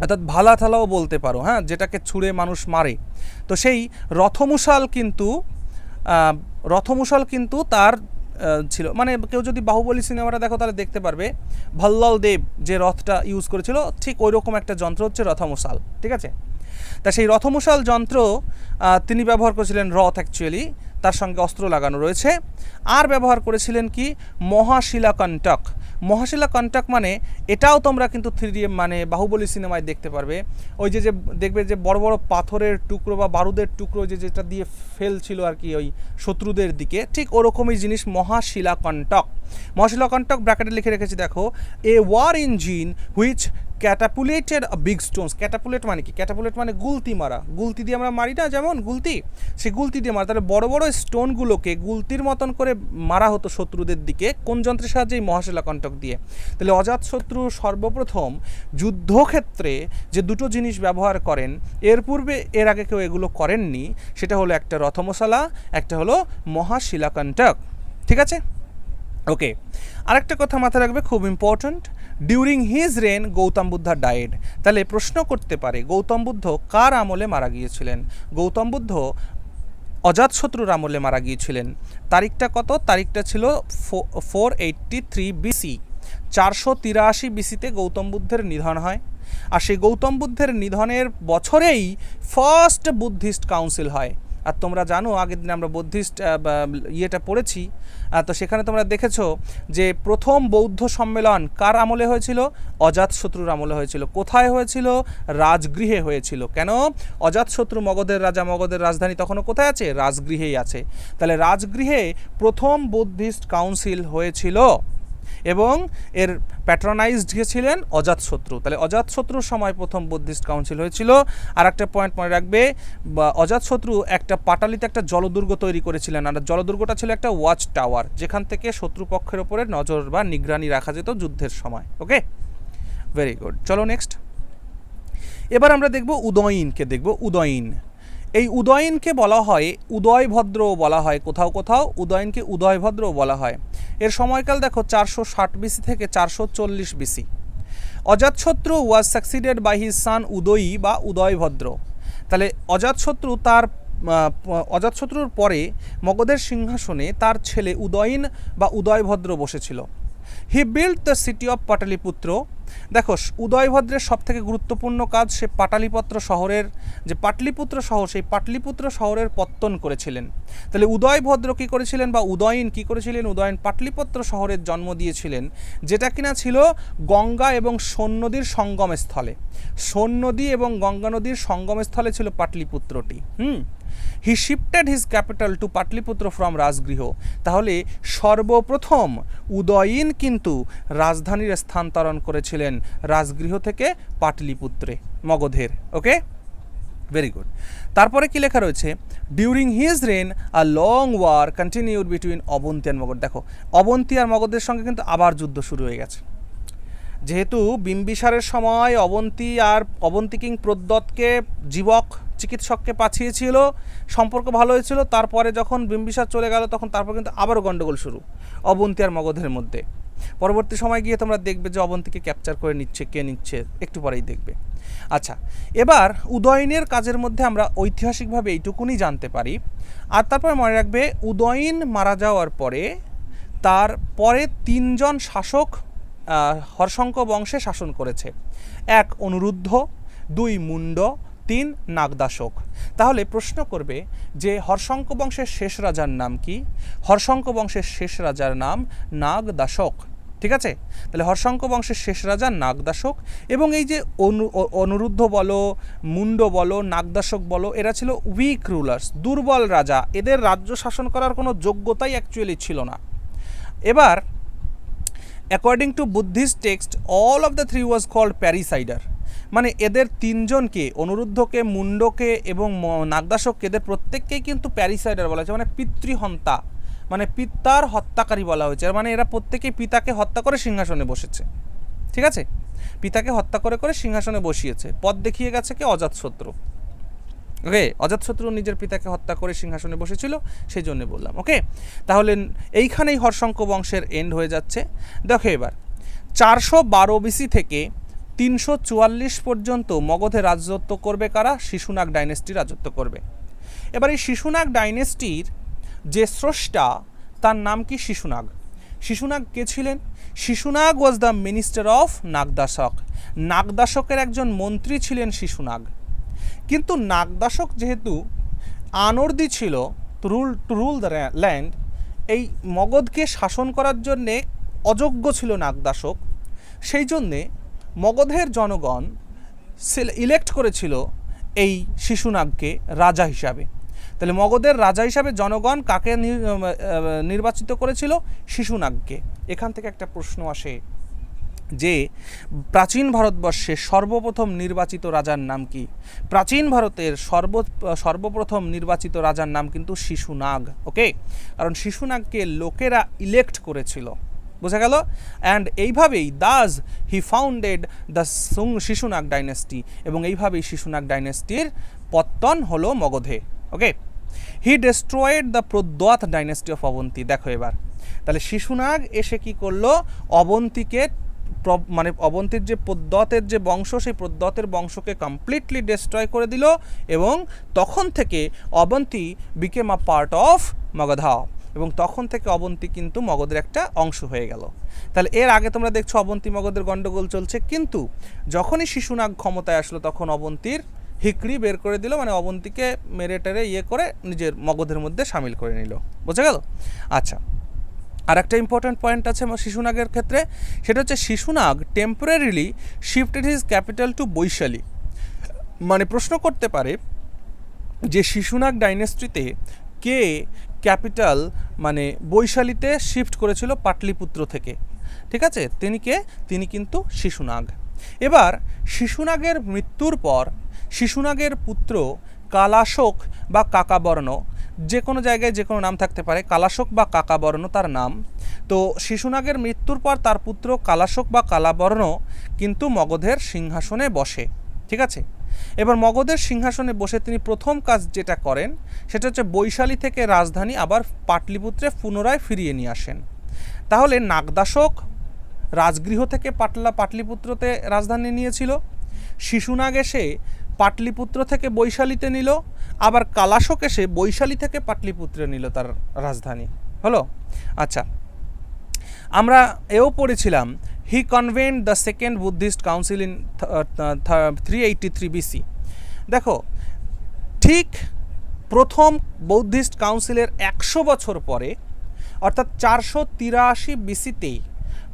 অর্থাৎ ভালা থালাও বলতে পারো, হ্যাঁ, যেটাকে ছুঁড়ে মানুষ মারে। তো সেই রথমুশাল কিন্তু তার ছিল। মানে কেউ যদি বাহুবলী সিনেমাটা দেখো তাহলে দেখতে পারবে ভল্লাল দেব যে রথটা ইউজ করেছিল, ঠিক ওই রকম একটা যন্ত্র হচ্ছে রথমুশাল। ঠিক আছে, তা সেই রথমুশাল যন্ত্র তিনি ব্যবহার করেছিলেন, রথ অ্যাকচুয়ালি তার সঙ্গে অস্ত্র লাগানো রয়েছে। আর ব্যবহার করেছিলেন কি? মহাশিলাকণ্টক। মহাশিলাকণ্টক মানে এটাও তোমরা কিন্তু 3D মানে বাহুবলী সিনেমায় দেখতে পারবে। ওই যে দেখবে যে বড় বড় পাথরের টুকরো বা বারুদের টুকরো যেটা দিয়ে ফেলছিল আর কি ওই শত্রুদের দিকে, ঠিক ওরকমই জিনিস মহাশিলাকণ্টক। মহাশিলাকণ্টক ব্র্যাকেটে লিখে রেখেছি দেখো, a war engine which catapulted big stones. Catapult মানে কি? ক্যাটাপুলেট মানে গুলতি মারা। গুলতি দিয়ে আমরা মারি না, যেমন গুলতি, সেই গুলতি দিয়ে মারা। তাহলে বড় বড় স্টোনগুলোকে গুলতির মতন করে মারা হতো শত্রুদের দিকে। কোন যন্ত্রের সাহায্যে? মহাশিলাকণ্টক দিয়ে। তাহলে অজাতশত্রু সর্বপ্রথম যুদ্ধক্ষেত্রে যে 2টো জিনিস ব্যবহার করেন, এর আগে কেউ এগুলো করেননি। সেটা হলো একটা রথমশালা, একটা হলো মহাশিলাকণ্টক। ঠিক আছে, ওকে। আরেকটা কথা মাথায় রাখবে, খুব important, during his reign Gautam Buddha died. তাহলে প্রশ্ন করতে পারে গৌতম বুদ্ধ কার আমলে মারা গিয়েছিলেন? গৌতম বুদ্ধ অজাতশত্রুর আমলে মারা গিয়েছিলেন। তারিখটা কত? তারিখটা ছিল 483 BC। 483 BC-তে গৌতম বুদ্ধের নিধন হয়। আর সেই গৌতম বুদ্ধের নিধনের বছরেই ফার্স্ট বুদ্ধিস্ট কাউন্সিল হয়। আর তোমরা জানো আগের দিন আমরা বুদ্ধিস্ট ইয়েটা পড়েছি, তো সেখানে তোমরা দেখেছো যে প্রথম বৌদ্ধ সম্মেলন কার আমলে হয়েছিল? অজাতশত্রুর আমলে হয়েছিল। কোথায় হয়েছিল? রাজগৃহে হয়েছিল। কেন? অজাতশত্রু মগধের রাজা, মগধের রাজধানী তখনও কোথায় আছে? রাজগৃহেই আছে। তাহলে রাজগৃহে প্রথম বুদ্ধিস্ট কাউন্সিল হয়েছিল এবং এর প্যাট্রোনাইজড ছিলেন অজাতশত্রু। তাহলে অজাতশত্রুর সময় প্রথম বুদ্ধিস্ট কাউন্সিল হয়েছিল। আর একটা পয়েন্ট মনে রাখবে, অজাতশত্রু একটা পাটালিতে একটা জলদুর্গ তৈরি করেছিলেন, আর জলদুর্গটা ছিল একটা ওয়াচ টাওয়ার, যেখান থেকে শত্রুপক্ষের ওপরে নজর বা নিগরানি রাখা যেত যুদ্ধের সময়। ওকে, ভেরি গুড। চলো নেক্সট। এবার আমরা দেখব উদয়নকে। দেখব উদয়ন। এই উদয়নকে বলা হয় উদয়ভদ্রও বলা হয়, কোথাও কোথাও উদয়নকে উদয়ভদ্রও বলা হয়। এর সময়কাল দেখো 460 বিসি থেকে 440 BC. Ajatashatru was succeeded by his son Udayi বা উদয়ভদ্র। তাহলে অজাতশত্রুর পরে মগধের সিংহাসনে তার ছেলে উদয়ন বা উদয়ভদ্র বসেছিল। He build the city of Pataliputra. দেখো উদয়ভদ্রের সবথেকে গুরুত্বপূর্ণ কাজ, সে পাটালিপুত্র শহরের যে পাটলিপুত্র শহর, সেই পাটলিপুত্র শহরের পত্তন করেছিলেন। তাহলে উদয়ভদ্র কী করেছিলেন বা উদয়ন কী করেছিলেন? উদয়ন পাটলিপুত্র শহরের জন্ম দিয়েছিলেন, যেটা কিনা ছিল গঙ্গা এবং সোন নদীর সঙ্গমস্থলে। সোন নদী এবং গঙ্গা নদীর সঙ্গমস্থলে ছিল পাটলিপুত্রটি। He shifted his capital to Pataliputra from Rajgriha. তাহলে সর্বপ্রথম উদয়ন কিন্তু রাজধানীর স্থানান্তরণ করেছিলেন রাজগৃহ থেকে পাটলিপুত্রে, মগধের। ওকে, ভেরি গুড। তারপরে কি লেখা রয়েছে? During his reign a long war continued between Avanti and Magadh. দেখো অবন্তী আর মগধের সঙ্গে কিন্তু আবার যুদ্ধ শুরু হয়ে গেছে। যেহেতু বিম্বিসারের সময় অবন্তী কিং প্রদ্যোতকে জীবক চিকিৎসককে পাঠিয়েছিল, সম্পর্ক ভালো হয়েছিল। তারপরে যখন বিম্বিসার চলে গেল তখন তারপর কিন্তু আবারও গণ্ডগোল শুরু অবন্তী আর মগধের মধ্যে। পরবর্তী সময় গিয়ে তোমরা দেখবে যে অবন্তীকে ক্যাপচার করে নিচ্ছে, কে নিচ্ছে একটু পরেই দেখবে। আচ্ছা, এবার উদয়নের কাজের মধ্যে আমরা ঐতিহাসিকভাবে এইটুকুনি জানতে পারি। আর তারপরে মনে রাখবে উদয়ন মারা যাওয়ার পরে তারপরে 3 জন শাসক হর্ষঙ্ক বংশে শাসন করেছে। 1 অনুরুদ্ধ, 2 মুন্ড, 3 নাগদাশক। তাহলে প্রশ্ন করবে যে হর্ষঙ্ক বংশের শেষ রাজার নাম কি? হর্ষঙ্ক বংশের শেষ রাজার নাম নাগদাশক। ঠিক আছে, তাহলে হর্ষঙ্ক বংশের শেষ রাজা নাগদাশক। এবং এই যে অনুরুদ্ধ বলো, মুন্ড বলো, নাগদাশক বলো, এরা ছিল উইক রুলার্স, দুর্বল রাজা। এদের রাজ্য শাসন করার কোনো যোগ্যতাই অ্যাকচুয়ালি ছিল না। এবার according to Buddhist text all of the 3 was called parricide. মানে এদের 3 জনকে, অনুরুদ্ধকে, মুন্ডকে এবং নাগদাশককে, এদের প্রত্যেককেই কিন্তু প্যারিসাইডার বলা হয়েছে, মানে পিতৃহন্তা, মানে পিতার হত্যাকারী বলা হয়েছে। মানে এরা প্রত্যেকেই পিতাকে হত্যা করে সিংহাসনে বসেছে। ঠিক আছে, পিতাকে হত্যা করে করে সিংহাসনে বসিয়েছে। পথ দেখিয়ে গেছে কে? অজাতশত্রু। ওকে, অজাতশত্রু নিজের পিতাকে হত্যা করে সিংহাসনে বসেছিল, সেই জন্য বললাম। ওকে, তাহলে এইখানেই হর্ষঙ্ক বংশের এন্ড হয়ে যাচ্ছে। দেখো এবার 412 বিসি থেকে 344 পর্যন্ত মগধে রাজত্ব করবে কারা? শিশুনাগ ডাইনেস্টি রাজত্ব করবে। এবার এই শিশুনাগ ডাইনেস্টির যে স্রষ্টা, তার নাম কি? শিশুনাগ। শিশুনাগ কে ছিলেন? Shishunaga was the minister of Nagadashaka. নাগদাশকের একজন মন্ত্রী ছিলেন শিশুনাগ। কিন্তু নাগদাশক যেহেতু আনর্দি ছিল, টু রুল দ্য ল্যান্ড, এই মগধকে শাসন করার জন্যে অযোগ্য ছিল নাগদাশক। সেই জন্যে মগধের জনগণ ইলেক্ট করেছিল এই শিশুনাগকে রাজা হিসাবে। তাহলে মগধের রাজা হিসাবে জনগণ কাকে নির্বাচিত করেছিল? শিশুনাগকে। এখান থেকে একটা প্রশ্ন আসে যে প্রাচীন ভারতবর্ষে সর্বপ্রথম নির্বাচিত রাজার নাম কি? প্রাচীন ভারতের সর্বপ্রথম নির্বাচিত রাজার নাম কিন্তু শিশুনাগ। ওকে, কারণ শিশুনাগকে লোকেরা ইলেক্ট করেছিল, বোঝা গেল? অ্যান্ড এইভাবেই thus he founded the Shishunaga dynasty, এবং এইভাবেই শিশুনাগ ডাইনেস্টির পত্তন হলো মগধে। Okay, he destroyed the Pradyota dynasty of Avanti. দেখো এবার তাহলে শিশুনাগ এসে কি করলো? অবন্তীকে, মানে অবন্তীর যে প্রদ্যোতের যে বংশ, সেই প্রদ্যোতের বংশকে কমপ্লিটলি ডিস্ট্রয় করে দিল, এবং তখন থেকে Avanti became a part of Magadha, এবং তখন থেকে অবন্তী কিন্তু মগধের একটা অংশ হয়ে গেল। তাহলে এর আগে তোমরা দেখছো অবন্তী মগধের গণ্ডগোল চলছে, কিন্তু যখনই শিশুনাগ ক্ষমতায় আসলো তখন অবন্তীর হিকড়ি বের করে দিল, মানে অবন্তীকে মেরে টেরে করে নিজের মগধের মধ্যে সামিল করে নিল। বোঝা গেল? আচ্ছা, আর একটা ইম্পর্ট্যান্ট পয়েন্ট আছে শিশুনাগের ক্ষেত্রে, সেটা হচ্ছে Shishunag temporarily shifted his capital to Vaishali. মানে প্রশ্ন করতে পারে যে শিশুনাগ ডাইনেস্টিতে কে ক্যাপিটাল মানে বৈশালীতে শিফট করেছিল পাটলিপুত্র থেকে? ঠিক আছে, তিনি কিন্তু শিশুনাগ। এবার শিশুনাগের মৃত্যুর পর শিশুনাগের পুত্র কালাশোক বা কাকাবর্ণ, যে কোনো জায়গায় যে কোনো নাম থাকতে পারে, কালাশোক বা কাকাবর্ণ তার নাম। তো শিশুনাগের মৃত্যুর পর তার পুত্র কালাশোক বা কালাবর্ণ কিন্তু মগধের সিংহাসনে বসে। ঠিক আছে। এবার মগধের সিংহাসনে বসে তিনি প্রথম কাজ যেটা করেন সেটা হচ্ছে বৈশালী থেকে রাজধানী আবার পাটলিপুত্রে পুনরায় ফিরিয়ে নিয়ে আসেন। তাহলে নাগদাশক রাজগৃহ থেকে পাটলিপুত্রতে রাজধানী নিয়েছিল, শিশুনাগ এসে পাটলিপুত্র থেকে বৈশালীতে নিল, আবার কালাশক এসে বৈশালী থেকে পাটলিপুত্রে নিল তার রাজধানী। হলো? আচ্ছা, আমরা এও পড়েছিলাম he convened the second Buddhist council in 383 BC। দেখো, ঠিক প্রথম বৌদ্ধিস্ট কাউন্সিলের 100 বছর পরে অর্থাৎ 483 BC-তেই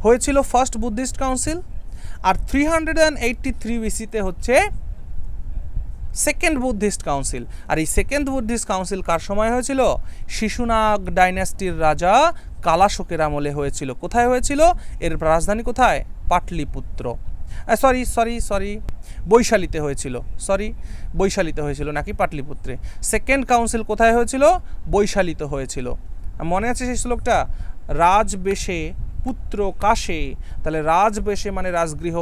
হয়েছিল ফার্স্ট বুদ্ধিস্ট কাউন্সিল, আর 383 BC-তে হচ্ছে সেকেন্ড বুদ্ধিস্ট কাউন্সিল। আর এই সেকেন্ড বুদ্ধিস্ট কাউন্সিল কার সময় হয়েছিল? শিশুনাগ ডাইনাস্টির রাজা কালাশোকের আমলে হয়েছিল। কোথায় হয়েছিল? এর রাজধানী কোথায়? পাটলিপুত্র। সরি বৈশালীতে হয়েছিল। বৈশালীতে হয়েছিল নাকি পাটলিপুত্রে। সেকেন্ড কাউন্সিল কোথায় হয়েছিল? বৈশালীতে হয়েছিল। মনে আছে সেই শ্লোকটা? রাজবেশে পুত্র কাশে। তাহলে রাজবেশে মানে রাজগৃহ,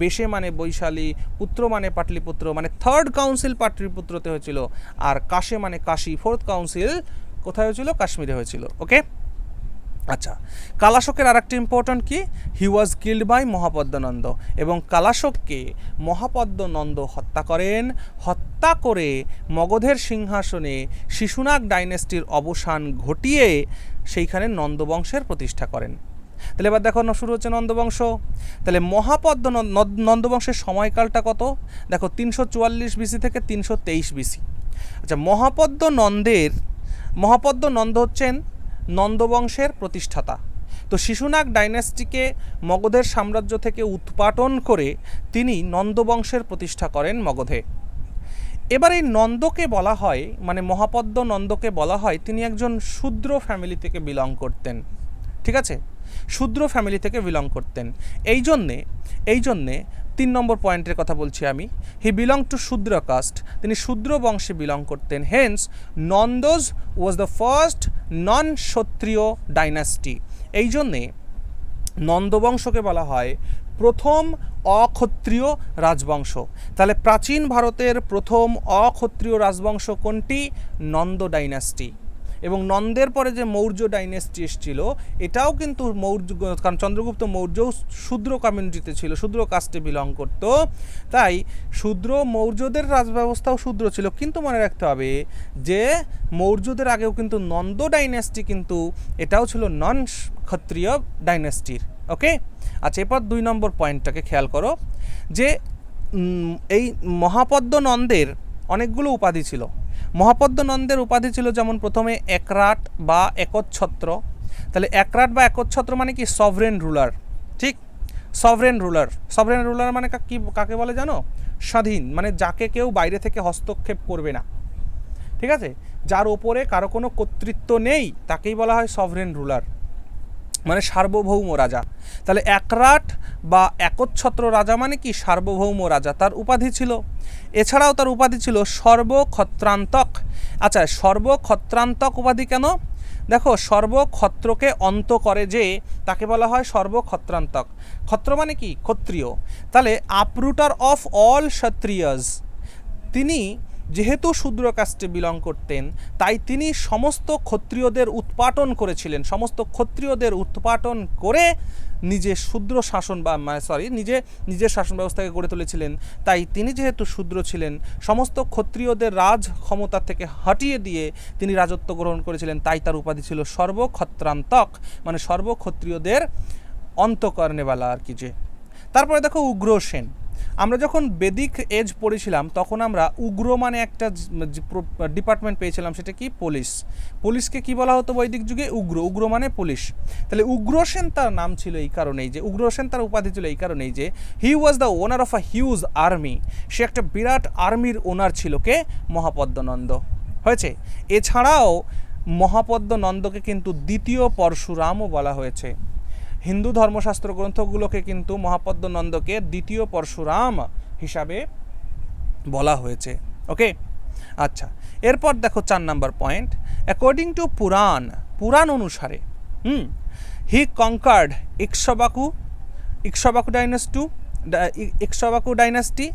বেশে মানে বৈশালী, পুত্র মানে পাটলিপুত্র, মানে থার্ড কাউন্সিল পাটলিপুত্রতে হয়েছিল। আর কাশে মানে কাশী, ফোর্থ কাউন্সিল কোথায় হয়েছিল? কাশ্মীরে হয়েছিল। ওকে, আচ্ছা। কালাশোকের আর একটা ইম্পর্ট্যান্ট কি, হি ওয়াজ কিল্ড বাই মহাপদ্মনন্দ, এবং কালাশোককে মহাপদ্মনন্দ হত্যা করেন। হত্যা করে মগধের সিংহাসনে শিশুনাগ ডাইনেস্টির অবসান ঘটিয়ে সেইখানে নন্দবংশের প্রতিষ্ঠা করেন। তাহলে এবার দেখো শুরু হচ্ছে নন্দবংশ। তাহলে নন্দবংশের সময়কালটা কত? দেখো 344 BC থেকে 323 BC। আচ্ছা, মহাপদ্মনন্দ হচ্ছেন নন্দবংশের প্রতিষ্ঠাতা। তো শিশুনাগ ডাইনেস্টিকে মগধের সাম্রাজ্য থেকে উৎপাটন করে তিনি নন্দবংশের প্রতিষ্ঠা করেন মগধে। এবার এই নন্দকে বলা হয়, মানে মহাপদ্মনন্দকে বলা হয় তিনি একজন শূদ্র ফ্যামিলি থেকে বিলং করতেন। ঠিক আছে, শূদ্র ফ্যামিলি থেকে বিলং করতেন। এই জন্যে 3 নম্বর পয়েন্টের কথা বলছি আমি। হি বিলং টু শূদ্র কাস্ট, তিনি শূদ্র বংশে বিলং করতেন। হেন্স নন্দজ ওয়াজ দ্য ফার্স্ট নন ক্ষত্রিয় ডাইনাস্টি। এই জন্যে নন্দবংশকে বলা হয় প্রথম অক্ষত্রিয় রাজবংশ। তাহলে প্রাচীন ভারতের প্রথম অক্ষত্রিয় রাজবংশ কোনটি? নন্দ ডাইনাস্টি। এবং নন্দের পরে যে মৌর্য ডাইনেস্টি এসেছিল এটাও কিন্তু কারণ চন্দ্রগুপ্ত মৌর্যও শূদ্র কমিউনিটিতে ছিল, শূদ্র কাস্টে বিলং করত, তাই শূদ্র মৌর্যদের রাজব্যবস্থাও শূদ্র ছিল। কিন্তু মনে রাখতে হবে যে মৌর্যদের আগেও কিন্তু নন্দ ডাইনেস্টি কিন্তু এটাও ছিল নন ক্ষত্রিয় ডাইনেস্টির। ওকে, আচ্ছা, এরপর 2 নম্বর পয়েন্টটাকে খেয়াল করো যে এই মহাপদ্মনন্দের অনেকগুলো উপাধি ছিল। মহাপদ্মনন্দের উপাধি ছিল যেমন প্রথমে একরাট বা একচ্ছত্র। তাহলে একরাট বা একচ্ছত্র মানে কি? Sovereign ruler. ঠিক, সভরেন রুলার মানে কাকে বলে জানো? স্বাধীন, মানে যাকে কেউ বাইরে থেকে হস্তক্ষেপ করবে না। ঠিক আছে, যার ওপরে কারো কোনো কর্তৃত্ব নেই তাকেই বলা হয় সভরেন রুলার, মানে সার্বভৌম রাজা। তাহলে একরাট বা একচ্ছত্র রাজা মানে কি? সার্বভৌম রাজা, তার উপাধি ছিল। এছাড়াও তার উপাধি ছিল সর্বক্ষত্রান্তক। আচ্ছা, সর্বক্ষত্রান্তক উপাধি কেন? দেখো, সর্বক্ষত্রকে অন্ত করে যে তাকে বলা হয় সর্বক্ষত্রান্তক। ক্ষত্র মানে কি? ক্ষত্রিয়। তাহলে আপরুটার অফ অল ক্ষত্রিয়াস, তিনি যেহেতু শূদ্র কাস্টে বিলং করতেন তাই তিনি সমস্ত ক্ষত্রিয়দের উৎপাটন করেছিলেন। সমস্ত ক্ষত্রিয়দের উৎপাটন করে নিজের শূদ্র শাসন নিজের শাসন ব্যবস্থাকে গড়ে তুলেছিলেন। তাই তিনি যেহেতু শূদ্র ছিলেন, সমস্ত ক্ষত্রিয়দের রাজ ক্ষমতা থেকে হটিয়ে দিয়ে তিনি রাজত্ব গ্রহণ করেছিলেন। তাই তার উপাধি ছিল সর্বক্ষত্রান্তক, মানে সর্বক্ষত্রিয়দের অন্তকরণেওয়ালা আর কি। যে তারপরে দেখো উগ্রসেন। আমরা যখন বেদিক এজ পড়েছিলাম তখন আমরা উগ্র মানে একটা ডিপার্টমেন্ট পেয়েছিলাম, সেটা কি? পুলিশ। পুলিশকে কি বলা হতো বৈদিক যুগে? উগ্র মানে পুলিশ। তাহলে উগ্রসেন তার নাম ছিল এই কারণেই যে, উগ্রসেন তার উপাধি ছিল এই কারণেই যে he was the owner of a huge army. সে একটা বিরাট আর্মির ওনার ছিল। কে? মহাপদ্মনন্দ। হয়েছে। এছাড়াও মহাপদ্মনন্দকে কিন্তু দ্বিতীয় পরশুরামও বলা হয়েছে। হিন্দু ধর্মশাস্ত্র গ্রন্থগুলোকে কিন্তু মহাপদ্মনন্দকে দ্বিতীয় পরশুরাম হিসাবে বলা হয়েছে। ওকে, আচ্ছা, এরপর দেখো 4 number point. According to Puran অনুসারে he conquered Ikshvaku dynasty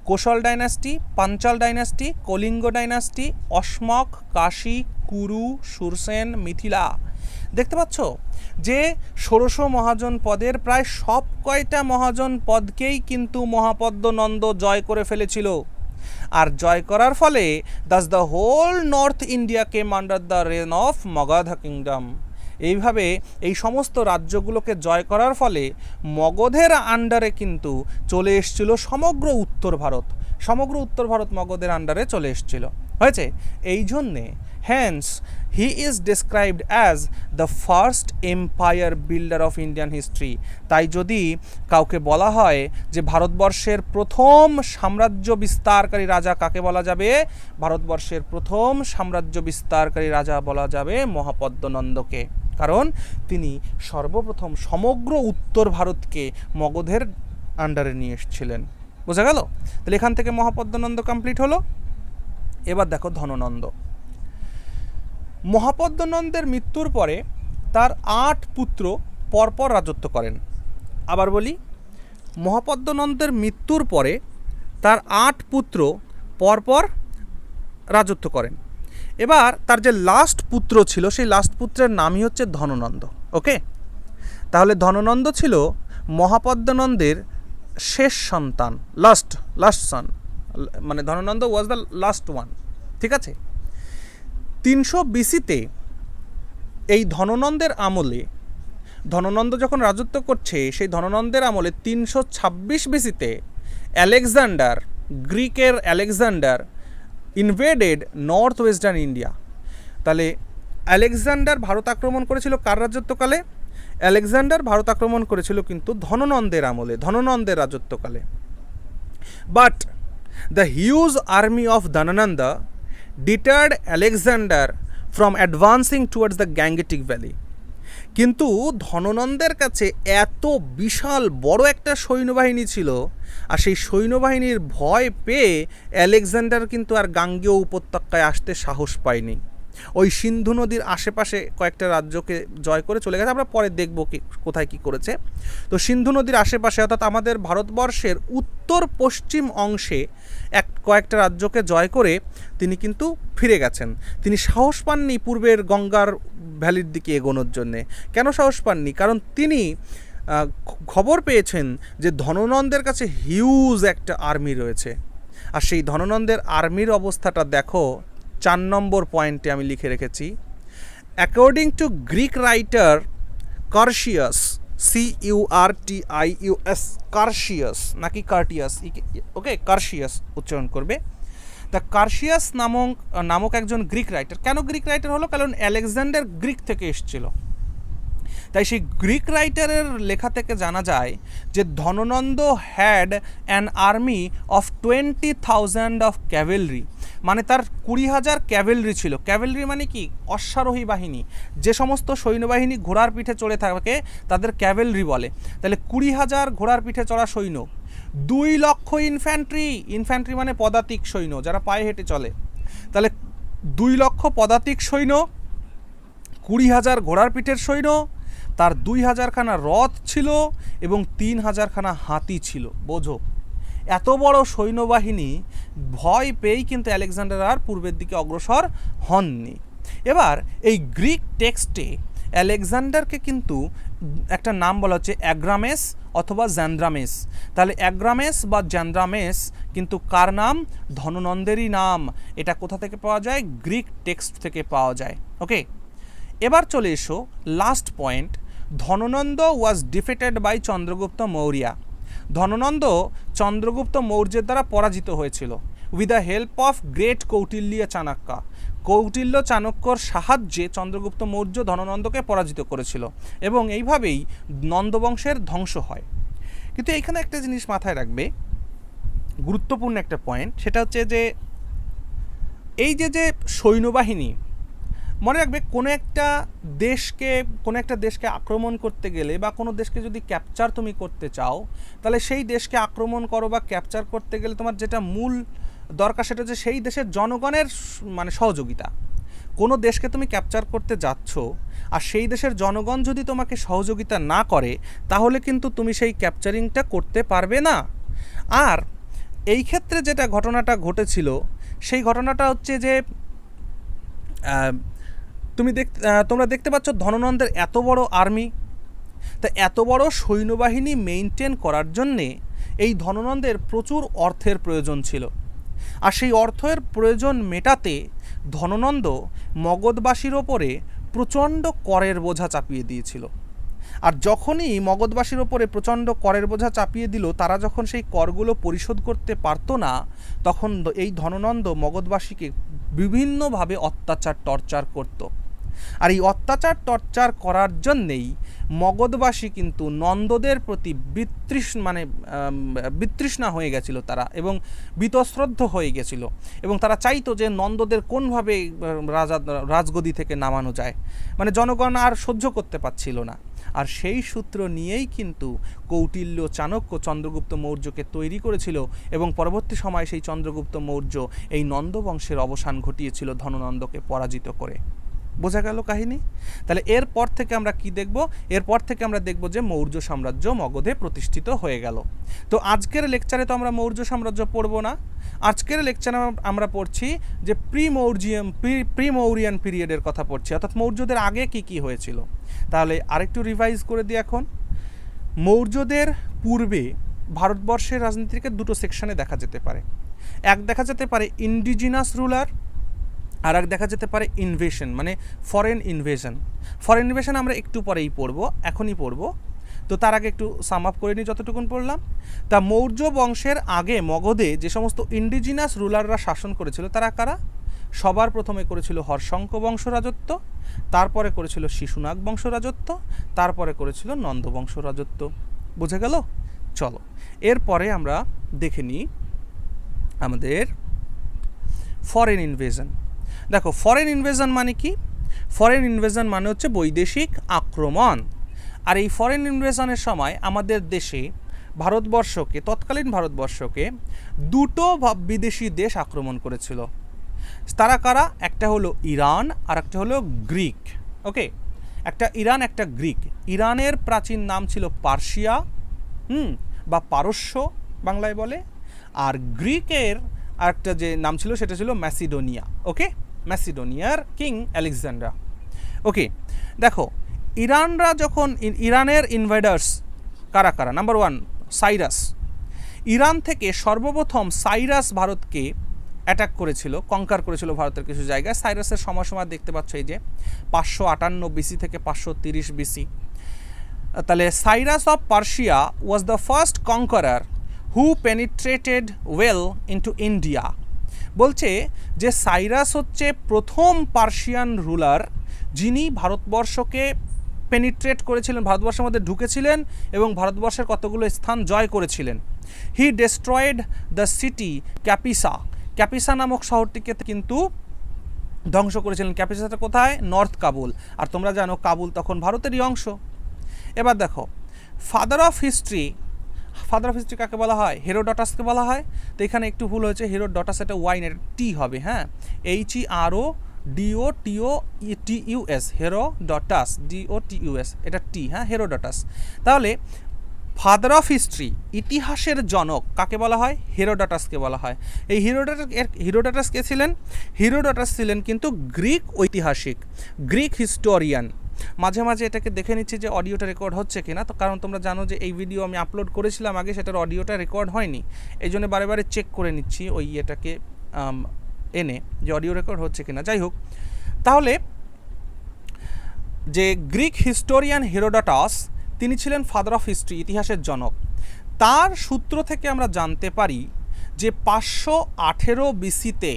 Kosala dynasty, Panchala dynasty, Kalinga dynasty, Ashmaka, Kashi, Kuru, Surasena, Mithila. দেখতে পাচ্ছ যে ষোড়শ মহাজন পদের প্রায় সব কয়টা মহাজন পদকেই কিন্তু মহাপদ্মনন্দ জয় করে ফেলেছিল। আর জয় করার ফলে the whole north India came under the reign of Magadh kingdom. এইভাবে এই সমস্ত রাজ্যগুলোকে জয় করার ফলে মগধের আন্ডারে কিন্তু চলে এসেছিল সমগ্র উত্তর ভারত। সমগ্র উত্তর ভারত মগধের আন্ডারে চলে এসেছিল। হয়েছে? এই জন্যে hence he is described as the first empire builder of Indian history. তাই যদি কাউকে বলা হয় যে ভারতবর্ষের প্রথম সাম্রাজ্য বিস্তারকারী রাজা কাকে বলা যাবে, ভারতবর্ষের প্রথম সাম্রাজ্য বিস্তারকারী রাজা বলা যাবে মহাপদ্মনন্দকে। কারণ তিনি সর্বপ্রথম সমগ্র উত্তর ভারতকে মগধের আন্ডারে নিয়ে এসেছিলেন। বোঝা গেল? তাহলে এখান থেকে মহাপদ্মনন্দ কমপ্লিট হলো। এবার দেখো ধননন্দ। মহাপদ্মনন্দের মৃত্যুর পরে তার 8 পুত্র পরপর রাজত্ব করেন। আবার বলি, মহাপদ্মনন্দের মৃত্যুর পরে তার 8 পুত্র পরপর রাজত্ব করেন। এবার তার যে লাস্ট পুত্র ছিল সেই লাস্ট পুত্রের নামই হচ্ছে ধননন্দ। ওকে, তাহলে ধননন্দ ছিল মহাপদ্মনন্দের শেষ সন্তান, লাস্ট সন, মানে Dhanananda was the last one. ঠিক আছে? 300 বিসিতে এই ধননন্দের আমলে, ধননন্দ যখন রাজত্ব করছে সেই ধননন্দের আমলে 326 বিসিতে আলেকজান্ডার, গ্রিকের Alexander invaded north western India. তাহলে আলেকজান্ডার ভারত আক্রমণ করেছিল কার রাজত্বকালে? আলেকজান্ডার ভারত আক্রমণ করেছিল কিন্তু ধননন্দের আমলে, ধননন্দের রাজত্বকালে। But the huge army of Dhanananda deterred Alexander from advancing towards the Gangetic valley. কিন্তু ধননন্দের কাছে এত বিশাল বড় একটা সৈন্যবাহিনী ছিল, আর সেই সৈন্যবাহিনীর ভয় পেয়ে আলেকজান্ডার কিন্তু আর গাঙ্গেয় উপত্যকায় আসতে সাহস পায়নি। ওই সিন্ধু নদীর আশেপাশে কয়েকটা রাজ্যকে জয় করে চলে গেছে। আমরা পরে দেখব কি কোথায় কি করেছে। তো সিন্ধু নদীর আশেপাশে অর্থাৎ আমাদের ভারতবর্ষের উত্তর পশ্চিম অংশে কয়েকটা রাজ্যকে জয় করে তিনি কিন্তু ফিরে গেছেন। তিনি সাহস পাননি পূর্বের গঙ্গার ভ্যালির দিকে এগোনোর জন্যে। কেন সাহস পাননি? কারণ তিনি খবর পেয়েছেন যে ধননন্দের কাছে হিউজ একটা আর্মি রয়েছে। আর সেই ধননন্দের আর্মির অবস্থাটা দেখো 4 নম্বর পয়েন্টে আমি লিখে রেখেছি। According to Greek writer Curtius, CURTIUS, Curtius নাকি কার্টিয়াস, ওকে কার্শিয়াস উচ্চারণ করবে। তা কার্শিয়াস নামক একজন গ্রিক রাইটার। কেন গ্রিক রাইটার হলো? কারণ আলেকজান্ডার গ্রিক থেকে এসেছিল। তাই সেই গ্রিক রাইটারের লেখা থেকে জানা যায় যে Dhanananda had an army of 20,000 of cavalry, মানে তার 20,000 ক্যাভেলরি ছিল। ক্যাভেলরি মানে কি? অশ্বারোহী বাহিনী। যে সমস্ত সৈন্যবাহিনী ঘোড়ার পিঠে চড়ে থাকে তাদের ক্যাভেলরি বলে। তাহলে 20,000 ঘোড়ার পিঠে চড়া সৈন্য, 2 লক্ষ ইনফ্যান্ট্রি। ইনফ্যান্ট্রি মানে পদাতিক সৈন্য, যারা পায়ে হেঁটে চলে। তাহলে 2 লক্ষ পদাতিক সৈন্য, 20,000 ঘোড়ার পিঠের সৈন্য, তার 2,000 খানা রথ ছিল এবং 3,000 খানা হাতি ছিল। বোঝো, এত বড় সৈন্যবাহিনী ভয় পেয়েই কিন্তু আলেকজান্ডার আর পূর্বের দিকে অগ্রসর হননি। এবার এই গ্রিক টেক্সটে আলেকজান্ডারকে কিন্তু একটা নাম বলা হচ্ছে অ্যাগ্রামেস অথবা জ্যান্দ্রামেস। তাহলে অ্যাগ্রামেস বা জ্যান্দ্রামেস কিন্তু কার নাম? ধননন্দেরই নাম। এটা কোথা থেকে পাওয়া যায়? গ্রিক টেক্সট থেকে পাওয়া যায়। ওকে, এবার চলে এসো last point. Dhanananda was defeated by Chandragupta Maurya. Dhanananda Chandragupta মৌর্যের দ্বারা পরাজিত হয়েছিল with the help of great Kautilya Chanakya. Kautilya চাণক্যর সাহায্যে চন্দ্রগুপ্ত মৌর্য ধননন্দকে পরাজিত করেছিল এবং এইভাবেই নন্দবংশের ধ্বংস হয়। কিন্তু এইখানে একটা জিনিস মাথায় রাখবে, গুরুত্বপূর্ণ একটা পয়েন্ট, সেটা হচ্ছে যে এই যে সৈন্যবাহিনী, মনে রাখবে কোনো একটা দেশকে আক্রমণ করতে গেলে বা কোনো দেশকে যদি ক্যাপচার তুমি করতে চাও, তাহলে সেই দেশকে আক্রমণ করো বা ক্যাপচার করতে গেলে তোমার যেটা মূল দরকার সেটা হচ্ছে সেই দেশের জনগণের মানে সহযোগিতা। কোনো দেশকে তুমি ক্যাপচার করতে যাচ্ছ আর সেই দেশের জনগণ যদি তোমাকে সহযোগিতা না করে তাহলে কিন্তু তুমি সেই ক্যাপচারিংটা করতে পারবে না। আর এই ক্ষেত্রে যেটা ঘটনাটা ঘটেছিল সেই ঘটনাটা হচ্ছে যে তোমরা দেখতে পাচ্ছ ধননন্দের এত বড় আর্মি, তা এত বড় সৈন্যবাহিনী মেইনটেন করার জন্যে এই ধননন্দের প্রচুর অর্থের প্রয়োজন ছিল। আর সেই অর্থের প্রয়োজন মেটাতে ধননন্দ মগধবাসীর ওপরে প্রচণ্ড করের বোঝা চাপিয়ে দিয়েছিল। আর যখনই মগধবাসীর ওপরে প্রচণ্ড করের বোঝা চাপিয়ে দিল, তারা যখন সেই করগুলো পরিশোধ করতে পারতো না, তখন এই ধননন্দ মগধবাসীকে বিভিন্নভাবে অত্যাচার টর্চার করত। আর এই অত্যাচার টর্চার করার জন্যেই মগধবাসী কিন্তু নন্দদের প্রতি বিতৃষ্ণা হয়ে গেছিল তারা, এবং বীতশ্রদ্ধ হয়ে গেছিল, এবং তারা চাইতো যে নন্দদের কোনভাবে রাজগদি থেকে নামানো যায়। মানে জনগণ আর সহ্য করতে পারছিল না। আর সেই সূত্র নিয়েই কিন্তু কৌটিল্য চাণক্য চন্দ্রগুপ্ত মৌর্যকে তৈরি করেছিল, এবং পরবর্তী সময়ে সেই চন্দ্রগুপ্ত মৌর্য এই নন্দবংশের অবসান ঘটিয়েছিল ধননন্দকে পরাজিত করে। বোঝা গেল কাহিনী? তাহলে এরপর থেকে আমরা কি দেখব? এরপর থেকে আমরা দেখব যে মৌর্য সাম্রাজ্য মগধে প্রতিষ্ঠিত হয়ে গেল। তো আজকের লেকচারে তো আমরা মৌর্য সাম্রাজ্য পড়ব না। আজকের লেকচারে আমরা পড়ছি যে প্রি মৌরিয়ান পিরিয়ডের কথা পড়ছি, অর্থাৎ মৌর্যদের আগে কি কি হয়েছিল। তাহলে আরেকটু রিভাইজ করে দিই। এখন মৌর্যদের পূর্বে ভারতবর্ষের রাজনীতিকে দুটো সেকশনে দেখা যেতে পারে। এক দেখা যেতে পারে ইন্ডিজিনাস রুলার, আর এক দেখা যেতে পারে ইনভেশন, মানে ফরেন ইনভেশন। ফরেন ইনভেশন আমরা একটু পরেই পড়ব, এখনই পড়ব। তো তার আগে একটু সাম আপ করে নিই যতটুকুন পড়লাম। তা মৌর্য বংশের আগে মগধে যে সমস্ত ইন্ডিজিনাস রুলাররা শাসন করেছিল তারা কারা? সবার প্রথমে করেছিল হর্ষঙ্ক বংশ রাজত্ব, তারপরে করেছিল শিশুনাগ বংশ রাজত্ব, তারপরে করেছিল নন্দ বংশ রাজত্ব। বুঝে গেল? চলো এরপরে আমরা দেখে নিই আমাদের ফরেন ইনভেশন। দেখো ফরেন ইনভেশন মানে কি? ফরেন ইনভেশন মানে হচ্ছে বৈদেশিক আক্রমণ। আর এই ফরেন ইনভেশনের সময় আমাদের দেশে ভারতবর্ষকে, তৎকালীন ভারতবর্ষকে দুটো বিদেশি দেশ আক্রমণ করেছিল। তারা কারা? একটা হলো ইরান আর একটা হলো গ্রিক। ওকে, একটা ইরান একটা গ্রিক। ইরানের প্রাচীন নাম ছিল পার্সিয়া বা পারস্য বাংলায় বলে, আর গ্রিকের আরেকটা যে নাম ছিল সেটা ছিল ম্যাসিডোনিয়া। ওকে, ম্যাসিডোনিয়ার কিং আলেকজান্ডার। ওকে, দেখো ইরানরা যখন ইরানের ইনভাইডার্স কারা কারা? Number 1 Cyrus. ইরান থেকে সর্বপ্রথম সাইরাস ভারতকে অ্যাটাক করেছিল, কঙ্কার করেছিল ভারতের কিছু জায়গায়। সাইরাসের সময় দেখতে পাচ্ছ এই যে 558 বিসি থেকে 530 বিসি। তাহলে Cyrus of Persia was the first conqueror who penetrated well into India. বলছে যে সাইরাস হচ্ছে প্রথম পার্সিয়ান রুলার যিনি ভারতবর্ষকে পেনিট্রেট করেছিলেন, ভারতবর্ষের মধ্যে ঢুকেছিলেন এবং ভারতবর্ষের কতগুলো স্থান জয় করেছিলেন। হি ডেস্ট্রয়েড দ্য সিটি ক্যাপিসা। ক্যাপিসা নামক শহরটিকে কিন্তু ধ্বংস করেছিলেন। ক্যাপিসাটা কোথায়? নর্থ কাবুল। আর তোমরা জানো কাবুল তখন ভারতেরই অংশ। এবার দেখো ফাদার অফ হিস্ট্রি কাকে বলা হয়? হেরোডটাসকে বলা হয়। তো এখানে একটু ভুল হয়েছে, হেরোডটাস এটা ওয়াই না, টি হবে। হ্যাঁ, HERODOTUS, হেরোডটাস, DOTUS, এটা টি। হ্যাঁ, হেরোডটাস। তাহলে ফাদার অফ হিস্ট্রি, ইতিহাসের জনক কাকে বলা হয়? হেরোডটাসকে বলা হয়। এই হেরোডটাস কে ছিলেন? হেরোডটাস ছিলেন কিন্তু গ্রিক ঐতিহাসিক, গ্রিক হিস্টোরিয়ান। মাঝে মাঝে এটাকে দেখে নিচ্ছি যে অডিওটা রেকর্ড হচ্ছে কিনা, তো কারণ তোমরা জানো যে এই ভিডিও আমি আপলোড করেছিলাম আগে, সেটার অডিওটা রেকর্ড হয়নি, এই জন্য বারে বারে চেক করে নিচ্ছি ওই এটাকে এনে যে অডিও রেকর্ড হচ্ছে কিনা। যাই হোক, তাহলে যে গ্রিক হিস্টোরিয়ান হেরোডটাস তিনি ছিলেন ফাদার অফ হিস্ট্রি, ইতিহাসের জনক। তার সূত্র থেকে আমরা জানতে পারি যে 518 বিসিতে,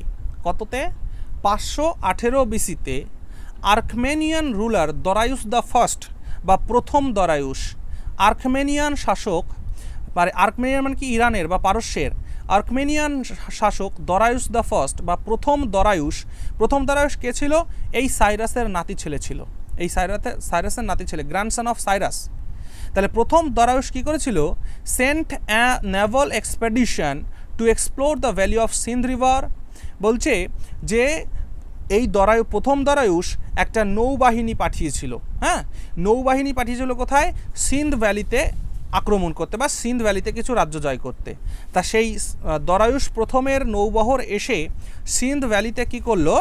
কততে? 518 বিসিতে আর্কমেনিয়ান রুলার দরায়ুস দ্য ফার্স্ট বা প্রথম দরায়ুস, আর্কমেনিয়ান শাসক, মানে আর্কমেনিয়ান মানে কি ইরানের বা পারস্যের, আর্কমেনিয়ান শাসক দরায়ুস দ্য ফার্স্ট বা প্রথম দরায়ুস কে ছিল? এই সাইরাসের নাতি ছেলে ছিল, এই সাইরাসের নাতি ছেলে, গ্র্যান্ডসন অফ সাইরাস। তাহলে প্রথম দরায়ুস কী করেছিল? Sent a naval expedition to explore the valley of Sindh river. বলছে যে এই প্রথম দরায়ুস একটা নৌবাহিনী পাঠিয়েছিল। হ্যাঁ, নৌবাহিনী পাঠিয়েছিল কোথায়? সিন্ধ ভ্যালিতে আক্রমণ করতে বা সিন্ধ ভ্যালিতে কিছু রাজ্য জয় করতে। তা সেই দরায়ুস প্রথমের নৌবহর এসে সিন্ধ ভ্যালিতে কী করলো,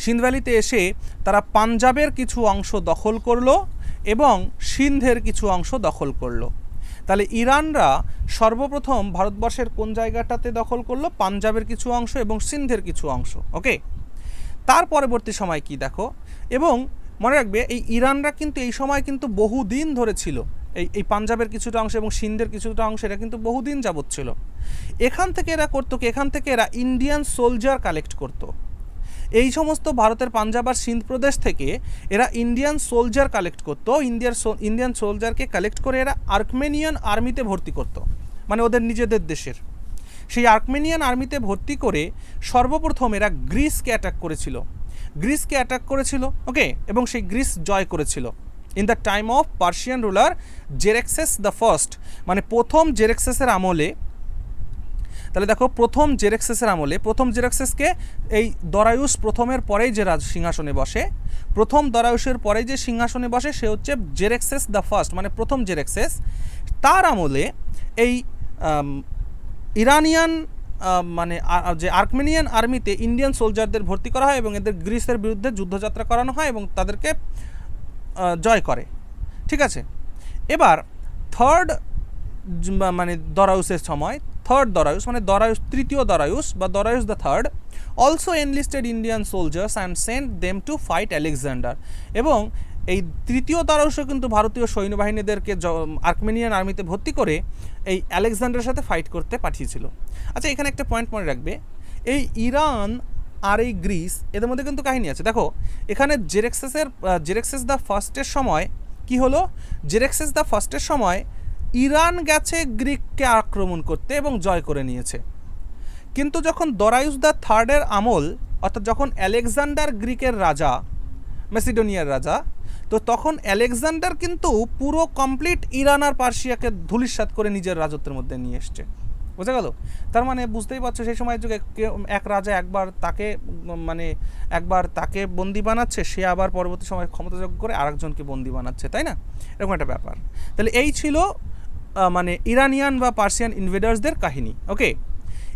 সিন্ধ ভ্যালিতে এসে তারা পাঞ্জাবের কিছু অংশ দখল করলো এবং সিন্ধের কিছু অংশ দখল করলো। তাহলে ইরানরা সর্বপ্রথম ভারতবর্ষের কোন জায়গাটাতে দখল করলো, পাঞ্জাবের কিছু অংশ এবং সিন্ধের কিছু অংশ। ওকে, তার পরবর্তী সময় কি দেখো, এবং মনে রাখবে এই ইরানরা কিন্তু এই সময় কিন্তু বহুদিন ধরে ছিল, এই পাঞ্জাবের কিছুটা অংশ এবং সিন্ধের কিছুটা অংশ এটা কিন্তু বহুদিন যাবৎ ছিল। এখান থেকে এরা করতো কি, এখান থেকে এরা ইন্ডিয়ান সোলজার কালেক্ট করতো। এই সমস্ত ভারতের পাঞ্জাব আর সিন্ধ প্রদেশ থেকে এরা ইন্ডিয়ান সোলজার কালেক্ট করতো। ইন্ডিয়ান সোলজারকে কালেক্ট করে এরা আর্মেনিয়ান আর্মিতে ভর্তি করতো, মানে ওদের নিজেদের দেশের। সেই আর্মেনিয়ান আর্মিতে ভর্তি করে সর্বপ্রথম এরা গ্রিসকে অ্যাটাক করেছিল, ওকে, এবং সেই গ্রিস জয় করেছিল in the time of Persian ruler Xerxes the first, মানে প্রথম জেরেক্সেসের আমলে। তাহলে দেখো প্রথম জেরেক্সেসকে এই দরায়ুস প্রথমের পরেই যে সিংহাসনে বসে, প্রথম দরায়ুসের পরেই যে সিংহাসনে বসে সে হচ্ছে জেরেক্সেস দ্য ফার্স্ট, মানে প্রথম জেরেক্সেস। তার আমলে এই ইরানিয়ান মানে যে আর্মেনিয়ান আর্মিতে ইন্ডিয়ান সোলজারদের ভর্তি করা হয় এবং এদের গ্রিসের বিরুদ্ধে যুদ্ধযাত্রা করানো হয় এবং তাদেরকে জয় করে। ঠিক আছে, এবার থার্ড মানে দরায়ুসের সময়, থার্ড দরায়ুস মানে তৃতীয় দরায়ুস বা Darius the third also enlisted Indian soldiers and sent them to fight Alexander. এবং এই তৃতীয় দরায়ুসও কিন্তু ভারতীয় সৈন্যবাহিনীদেরকে আর্মেনিয়ান আর্মিতে ভর্তি করে এই আলেকজান্ডারের সাথে ফাইট করতে পাঠিয়েছিল। আচ্ছা, এখানে একটা পয়েন্ট মনে রাখবে, এই ইরান আর এই গ্রিস এদের মধ্যে কিন্তু কাহিনী আছে। দেখো এখানে জেরেক্সেস দ্য ফার্স্টের সময় কি হলো, জেরেক্সেস দ্য ফার্স্টের সময় ইরান গেছে গ্রিককে আক্রমণ করতে এবং জয় করে নিয়েছে। কিন্তু যখন দরায়ুস দ্য থার্ডের আমল, অর্থাৎ যখন আলেকজান্ডার গ্রিকের রাজা, মেসিডোনিয়ার রাজা, তো তখন আলেকজান্ডার কিন্তু পুরো কমপ্লিট ইরান আর পার্সিয়াকে ধূলিসাৎ করে নিজের রাজত্বের মধ্যে নিয়ে এসছে। বুঝা গেল? তার মানে বুঝতেই পারছো সেই সময়ের যুগে এক রাজা একবার তাকে বন্দি বানাচ্ছে, সে আবার পরবর্তী সময় ক্ষমতাযোগ করে আরেকজনকে বন্দি বানাচ্ছে, তাই না? এরকম একটা ব্যাপার। তাহলে এই ছিল মানে ইরানিয়ান বা পার্সিয়ান ইনভেডার্সদের কাহিনী। ওকে,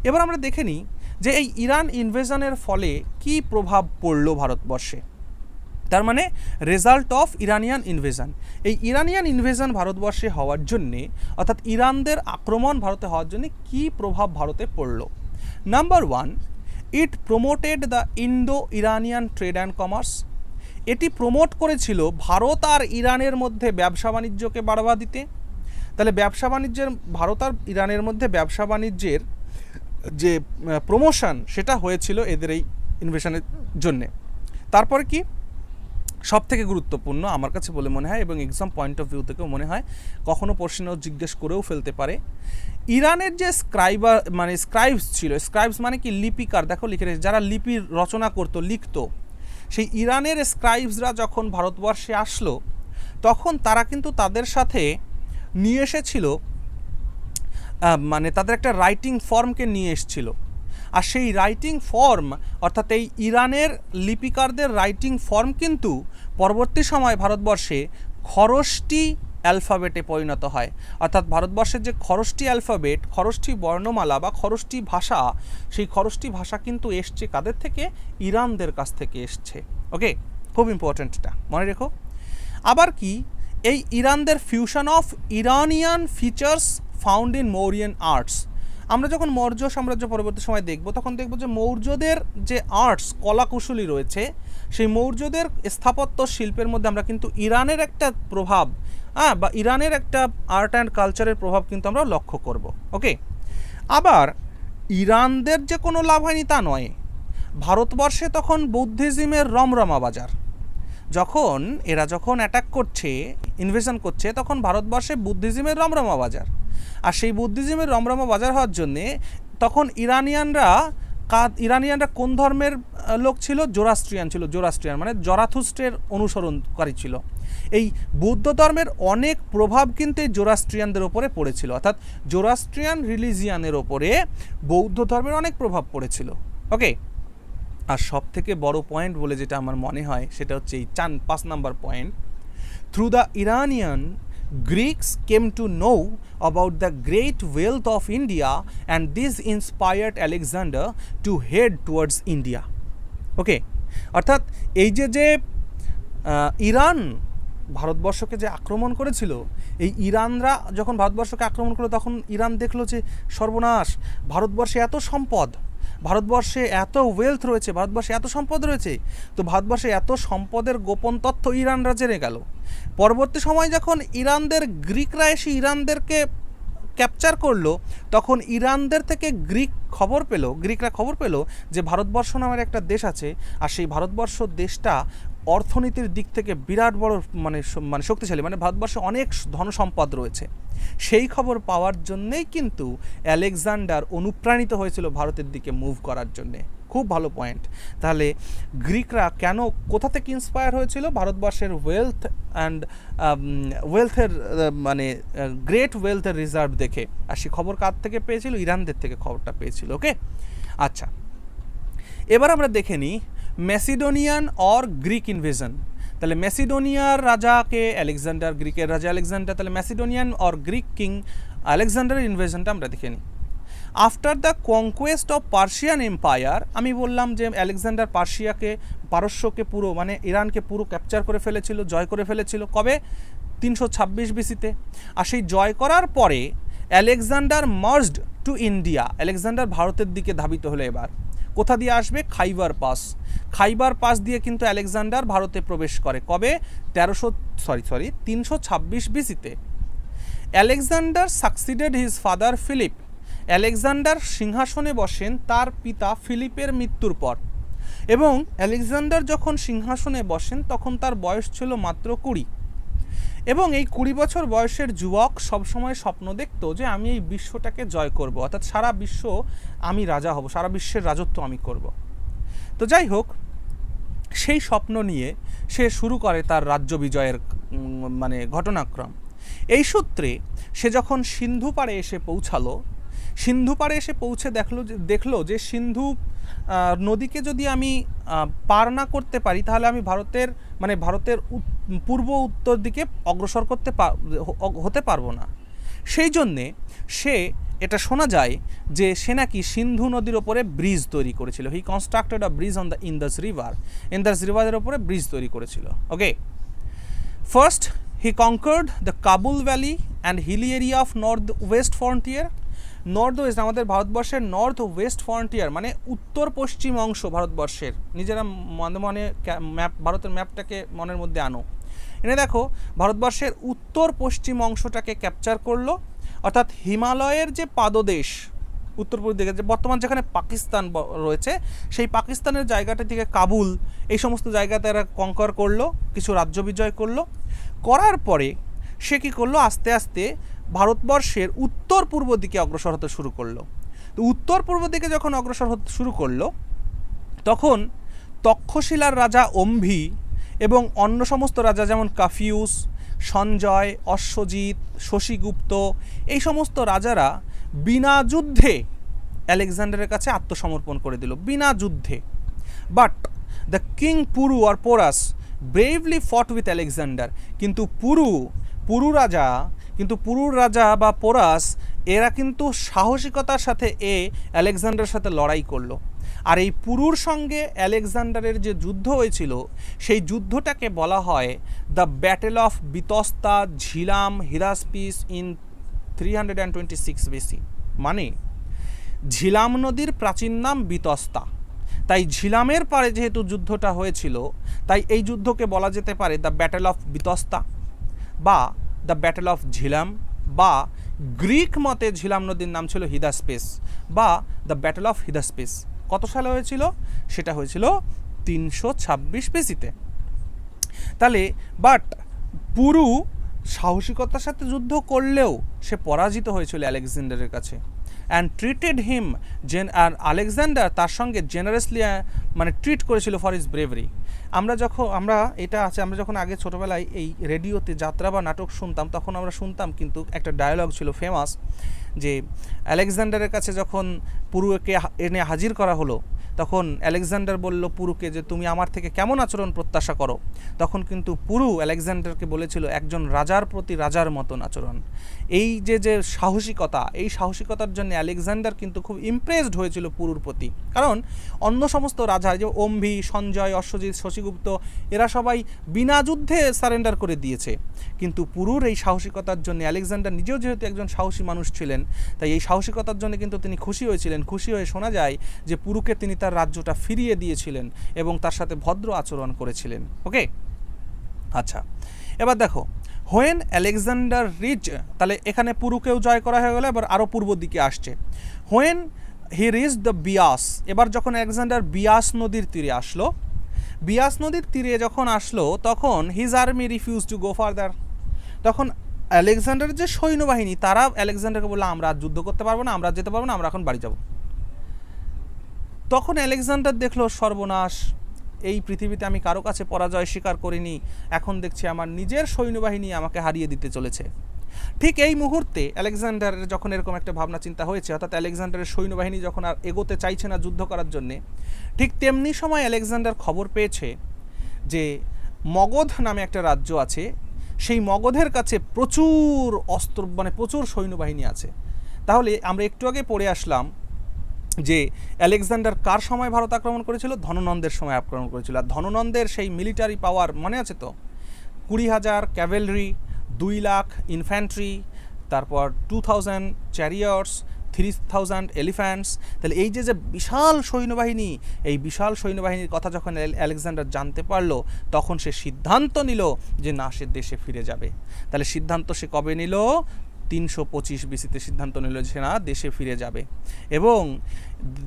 এবার আমরা দেখে নিই যে এই ইরান ইনভেশনের ফলে কি প্রভাব পড়ল ভারতবর্ষে। তার মানে রেজাল্ট অফ ইরানিয়ান ইনভেশন, এই ইরানিয়ান ইনভেশন ভারতবর্ষে হওয়ার জন্যে, অর্থাৎ ইরানদের আক্রমণ ভারতে হওয়ার জন্য কি প্রভাব ভারতে পড়ল। Number 1, it promoted the Indo Iranian trade and commerce. এটি প্রমোট করেছিল ভারত আর ইরানের মধ্যে ব্যবসা বাণিজ্যকে বাড়াবা দিতে। তাহলে ব্যবসা বাণিজ্যের, ভারত আর ইরানের মধ্যে ব্যবসা বাণিজ্যের যে প্রমোশন সেটা হয়েছিল এদের এই ইনভেশনের জন্যে। তারপরে কি সব থেকে গুরুত্বপূর্ণ আমার কাছে বলে মনে হয় এবং এক্সাম পয়েন্ট অফ ভিউ থেকেও মনে হয়, কখনো প্রশ্ন জিজ্ঞেস করেও ফেলতে পারে, ইরানের যে স্ক্রাইবস ছিল, স্ক্রাইবস মানে কি লিপিকার, দেখো লিখে রেখেছে, যারা লিপি রচনা করতো, লিখতো, সেই ইরানের স্ক্রাইবসরা যখন ভারতবর্ষে আসলো তখন তারা কিন্তু তাদের সাথে নিয়ে এসেছিল মানে তাদের একটা রাইটিং ফর্মকে নিয়ে এসেছিল। আর সেই রাইটিং ফর্ম, অর্থাৎ এই ইরানের লিপিকারদের রাইটিং ফর্ম কিন্তু পরবর্তী সময় ভারতবর্ষে খরষ্টি অ্যালফাবেটে পরিণত হয়। অর্থাৎ ভারতবর্ষের যে খরষ্টি অ্যালফাবেট, খরষ্টি বর্ণমালা বা খরষ্টি ভাষা, সেই খরষ্টি ভাষা কিন্তু এসছে কাদের থেকে? ইরানদের কাছ থেকে এসছে। ওকে, খুব ইম্পর্ট্যান্ট, এটা মনে রেখো। আবার কি, এই ইরানদের fusion of Iranian features found in Mauryan arts. আমরা যখন মৌর্য সাম্রাজ্য পরবর্তী সময় দেখব তখন দেখব যে মৌর্যদের যে আর্টস, কলাকুশলী রয়েছে, সেই মৌর্যদের স্থাপত্য শিল্পের মধ্যে আমরা কিন্তু ইরানের একটা প্রভাব বা ইরানের একটা আর্ট অ্যান্ড কালচারের প্রভাব কিন্তু আমরা লক্ষ্য করব। ওকে, আবার ইরানদের যে কোনো লাভ হয়নি তা নয়, ভারতবর্ষে তখন বুদ্ধিজমের রমরমা বাজার। এরা যখন অ্যাটাক করছে, ইনভেশন করছে, তখন ভারতবর্ষে বুদ্ধিজমের রমরমা বাজার। আর সেই বুদ্ধিজমের রমরমা বাজার হওয়ার জন্যে তখন ইরানিয়ানরা কোন ধর্মের লোক ছিল? জোরাস্ট্রিয়ান ছিল। জোরাস্ট্রিয়ান মানে জরাথুস্ট্রের অনুসরণকারী ছিল। এই বৌদ্ধ ধর্মের অনেক প্রভাব কিন্তু এই জোরাস্ট্রিয়ানদের ওপরে পড়েছিল, অর্থাৎ জোরাস্ট্রিয়ান রিলিজিয়ানের ওপরে বৌদ্ধ ধর্মের অনেক প্রভাব পড়েছিল। ওকে, আর সব থেকে বড় পয়েন্ট বলে যেটা আমার মনে হয় সেটা হচ্ছে এই 5 number point, through the Iranian Greeks came to know about the great wealth of India, and this inspired Alexander to head towards India. ওকে, অর্থাৎ এই যে ইরান ভারতবর্ষকে যে আক্রমণ করেছিল, এই ইরানরা যখন ভারতবর্ষকে আক্রমণ করলো তখন ইরান দেখলো যে সর্বনাশ, ভারতবর্ষে এত সম্পদ, ভারতবর্ষে এত ওয়েলথ রয়েছে, ভারতবর্ষে এত সম্পদ রয়েছে, তো ভারতবর্ষে এত সম্পদের গোপন তথ্য ইরানরা জেনে গেল। পরবর্তী সময় যখন গ্রিকরা এসে ইরানদেরকে ক্যাপচার করলো, তখন ইরানদের থেকে গ্রিকরা খবর পেল যে ভারতবর্ষ নামের একটা দেশ আছে, আর সেই ভারতবর্ষ দেশটা অর্থনীতির দিক থেকে বিরাট বড় মানে শক্তিশালী, মানে ভারতবর্ষে অনেক ধনসম্পদ রয়েছে। সেই খবর পাওয়ার জন্যেই কিন্তু আলেকজান্ডার অনুপ্রাণিত হয়েছিল ভারতের দিকে মুভ করার জন্যে। খুব ভালো পয়েন্ট। তাহলে গ্রিকরা কেন, কোথা থেকে ইন্সপায়ার হয়েছিল? ভারতবর্ষের ওয়েলথের মানে গ্রেট ওয়েলথের রিজার্ভ দেখে। আর সে খবর কার থেকে পেয়েছিল? ইরানদের থেকে খবরটা পেয়েছিল। ওকে, আচ্ছা, এবার আমরা দেখে নিই ম্যাসিডোনিয়ান অর গ্রিক ইনভেশন। তাহলে ম্যাসিডোনিয়ার রাজাকে আলেকজান্ডার, গ্রিকের রাজা আলেকজান্ডার, তাহলে ম্যাসিডোনিয়ান অর গ্রিক কিং আলেকজান্ডারের ইনভেশনটা আমরা দেখে নিই। After the conquest of Persian empire, আমি বললাম যে আলেকজান্ডার পারস্যকে পুরো মানে ইরানকে পুরো ক্যাপচার করে ফেলেছিল, জয় করে ফেলেছিল। কবে? 326 বিসিতে। আর সেই জয় করার পরে Alexander merged to India, Alexander ভারতের দিকে ধাবিত হলো। এবার কোথা দিয়ে আসবে? খাইবার পাস দিয়ে কিন্তু আলেকজান্ডার ভারতে প্রবেশ করে। কবে? 326 বিসিতে। Alexander succeeded his father Philip, Alexander সিংহাসনে বসেন তার পিতা ফিলিপের মৃত্যুর পর। এবং আলেকজান্ডার যখন সিংহাসনে বসেন তখন তার বয়স ছিল মাত্র 20। এবং এই 20 বছর বয়সের যুবক সবসময় স্বপ্ন দেখতো যে আমি এই বিশ্বটাকে জয় করব, অর্থাৎ সারা বিশ্ব আমি রাজা হব, সারা বিশ্বের রাজত্ব আমি করব। তো যাই হোক, সেই স্বপ্ন নিয়ে সে শুরু করে তার রাজ্য বিজয়ের মানে ঘটনাক্রম। এই সূত্রে সে যখন সিন্ধু পাড়ে এসে পৌঁছে দেখলো যে সিন্ধু নদীকে যদি আমি পার না করতে পারি তাহলে আমি ভারতের পূর্ব উত্তর দিকে অগ্রসর হতে পারবো না। সেই জন্যে এটা শোনা যায় যে সে নাকি সিন্ধু নদীর ওপরে ব্রিজ তৈরি করেছিল। He constructed a bridge on the Indus রিভারের ওপরে ব্রিজ তৈরি করেছিল। Okay, first he conquered the Kabul valley and hilly area of north west frontier. North west আমাদের ভারতবর্ষের নর্থ ওয়েস্ট ফ্রন্টিয়ার মানে উত্তর পশ্চিম অংশ ভারতবর্ষের। নিজেরা মনে ভারতের ম্যাপটাকে মনের মধ্যে আনো, এনে দেখো ভারতবর্ষের উত্তর পশ্চিম অংশটাকে ক্যাপচার করলো, অর্থাৎ হিমালয়ের যে পাদদেশ উত্তর পূর্ব দিকে, যে বর্তমান যেখানে পাকিস্তান রয়েছে, সেই পাকিস্তানের জায়গাটা থেকে কাবুল, এই সমস্ত জায়গাতে এরা কঙ্কর করলো, কিছু রাজ্য বিজয় করলো। করার পরে সে কী করলো? আস্তে আস্তে ভারতবর্ষের উত্তর পূর্ব দিকে অগ্রসর হতে শুরু করলো। তো উত্তর পূর্ব দিকে যখন অগ্রসর হতে শুরু করলো তখন তক্ষশিলার রাজা অম্ভি এবং অন্য সমস্ত রাজা যেমন কাফিউস, সঞ্জয়, অশ্বজিৎ, শশীগুপ্ত, এই সমস্ত রাজারা বিনা যুদ্ধে আলেকজান্ডারের কাছে আত্মসমর্পণ করে দিল, বিনা যুদ্ধে। বাট দ্য কিং পুরু আর পোরাস ব্রেভলি ফট উইথ আলেকজান্ডার। কিন্তু পুরুর রাজা বা পোরাস এরা কিন্তু সাহসিকতার সাথে আলেকজান্ডারের সাথে লড়াই করলো। আর এই পুরুর সঙ্গে আলেকজান্ডারের যে যুদ্ধ হয়েছিল সেই যুদ্ধটাকে বলা হয় the battle of Vitasta Jhelum Hydaspes in 326 BC. মানে ঝিলাম নদীর প্রাচীন নাম বিতস্তা, তাই ঝিলামের পারে যেহেতু যুদ্ধটা হয়েছিল তাই এই যুদ্ধকে বলা যেতে পারে দ্য ব্যাটেল অফ বিতস্তা বা দ্য ব্যাটেল অফ ঝিলাম, বা গ্রিক মতে ঝিলাম নদীর নাম ছিল হিদাসপেস বা দ্য ব্যাটেল অফ হিদাসপেস। কত সালে হয়েছিল? সেটা হয়েছিল 326 বিসিতে। তাহলে বাট পুরু সাহসিকতার সাথে যুদ্ধ করলেও সে পরাজিত হয়েছিল আলেকজান্ডারের কাছে। অ্যান্ড ট্রিটেড হিম আর আলেকজান্ডার তার সঙ্গে জেনারেসলি মানে ট্রিট করেছিল ফর ইজ ব্রেভারি। আমরা যখন আগে ছোটোবেলায় এই রেডিওতে যাত্রা বা নাটক শুনতাম, তখন আমরা শুনতাম কিন্তু একটা ডায়ালগ ছিল ফেমাস, যে আলেকজান্ডারের কাছে যখন পুরুকে এনে হাজির করা হলো, তখন আলেকজান্ডার বলল পুরুকে যে তুমি আমার থেকে কেমন আচরণ প্রত্যাশা করো। তখন কিন্তু পুরু আলেকজান্ডারকে বলেছিল একজন রাজার প্রতি রাজার মতন আচরণ। এই যে সাহসিকতা, এই সাহসিকতার জন্য আলেকজান্ডার কিন্তু খুব ইমপ্রেসড হয়েছিল পুরুর প্রতি। কারণ অন্য সমস্ত রাজা, যে অম্ভি, সঞ্জয়, অশ্বজিৎ, শশীগুপ্ত, এরা সবাই বিনা যুদ্ধে সারেন্ডার করে দিয়েছে, কিন্তু পুরুর এই সাহসিকতার জন্য আলেকজান্ডার নিজেও যেহেতু একজন সাহসী মানুষ ছিলেন, তাই এই সাহসিকতার জন্য কিন্তু তিনি খুশি হয়েছিলেন। খুশি হয়ে শোনা যায় যে পুরুকে তিনি তার রাজ্যটা ফিরিয়ে দিয়েছিলেন এবং তার সাথে ভদ্র আচরণ করেছিলেন। ওকে, আচ্ছা, এবার দেখো হোয়েন আলেকজান্ডার রিচ, তাহলে এখানে পুরুকেও জয় করা হয়ে গেল, এবার আরও পূর্ব দিকে আসছে। হোয়েন হি রিচ দ্য বিয়াস, এবার যখন আলেকজান্ডার বিয়াস নদীর তীরে আসলো, বিয়াস নদীর তীরে যখন আসলো, তখন his army refuse to go further. তখন আলেকজান্ডারের যে সৈন্যবাহিনী, তারা আলেকজান্ডারকে বললো আমরা যুদ্ধ করতে পারবো না, আমরা যেতে পারবো না, আমরা এখন বাড়ি যাব। তখন আলেকজান্ডার দেখলো সর্বনাশ, এই পৃথিবীতে আমি কারো কাছে পরাজয় স্বীকার করিনি, এখন দেখছি আমার নিজের সৈন্যবাহিনী আমাকে হারিয়ে দিতে চলেছে। ঠিক এই মুহূর্তে আলেকজান্ডারের যখন এরকম একটা ভাবনা চিন্তা হয়েছে, অর্থাৎ আলেকজান্ডারের সৈন্যবাহিনী যখন আর এগোতে চাইছে না যুদ্ধ করার জন্যে, ঠিক তেমনি সময় আলেকজান্ডার খবর পেয়েছে যে মগধ নামে একটা রাজ্য আছে, সেই মগধের কাছে প্রচুর অস্ত্র, মানে প্রচুর সৈন্যবাহিনী আছে। তাহলে আমরা একটু আগে পড়ে আসলাম যে আলেকজান্ডার কার সময় ভারত আক্রমণ করেছিল? ধননন্দের সময় আক্রমণ করেছিল। আর ধননন্দের সেই মিলিটারি পাওয়ার মনে আছে তো? 20,000 ক্যাভেলরি, 2 লাখ ইনফ্যান্ট্রি, তারপর 2000 চ্যারিয়টস, 3000 এলিফ্যান্টস। তাহলে এই যে বিশাল সৈন্যবাহিনী, এই বিশাল সৈন্যবাহিনীর কথা যখন আলেকজান্ডার জানতে পারলো, তখন সে সিদ্ধান্ত নিল যে না, সে দেশে ফিরে যাবে। তাহলে সিদ্ধান্ত সে কবে নিল? 325 বিসিতে সিদ্ধান্ত নিল যে না, দেশে ফিরে যাবে। এবং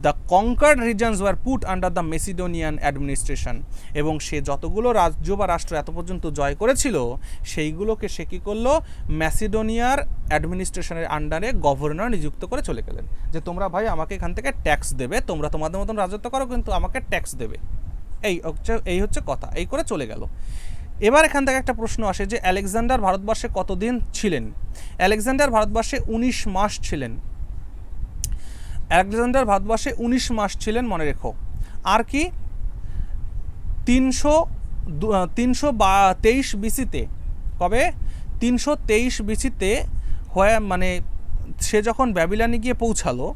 the conquered regions were put under the Macedonian administration, এবং সে যতগুলো রাজ্য বা রাষ্ট্র এত পর্যন্ত জয় করেছিল, সেইগুলোকে সে কী করলো? ম্যাসিডোনিয়ার অ্যাডমিনিস্ট্রেশনের আন্ডারে গভর্নর নিযুক্ত করে চলে গেলেন, যে তোমরা ভাই আমাকে এখান থেকে ট্যাক্স দেবে, তোমরা তোমাদের মতন রাজত্ব করো, কিন্তু আমাকে ট্যাক্স দেবে। এই হচ্ছে কথা। এই করে চলে গেল। এবার এখান থেকে একটা প্রশ্ন আসে যে আলেকজান্ডার ভারতবর্ষে কতদিন ছিলেন? আলেকজান্ডার ভারতবর্ষে 19 মাস ছিলেন। আলেকজান্ডার ভারতবর্ষে 19 মাস ছিলেন, মনে রেখো। আর কি 323 বিসিতে, কবে? 323 বিসিতে হয়ে, মানে সে যখন ব্যাবিলনে গিয়ে পৌঁছালো,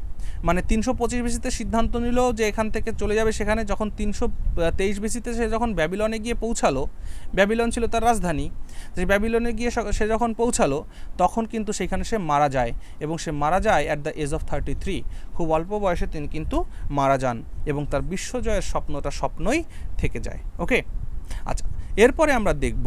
মানে 325 বিসিতে সিদ্ধান্ত নিল যে এখান থেকে চলে যাবে সেখানে, যখন 323 বিসিতে সে যখন ব্যাবিলনে গিয়ে পৌঁছালো, ব্যাবিলন ছিল তার রাজধানী, যে ব্যাবিলনে গিয়ে সে যখন পৌঁছালো, তখন কিন্তু সেখানে সে মারা যায়, এবং সে মারা যায় অ্যাট দ্য এজ অফ 33। খুব অল্প বয়সে তিনি কিন্তু মারা যান, এবং তার বিশ্বজয়ের স্বপ্নটা স্বপ্নই থেকে যায়। ওকে, আচ্ছা, এরপরে আমরা দেখব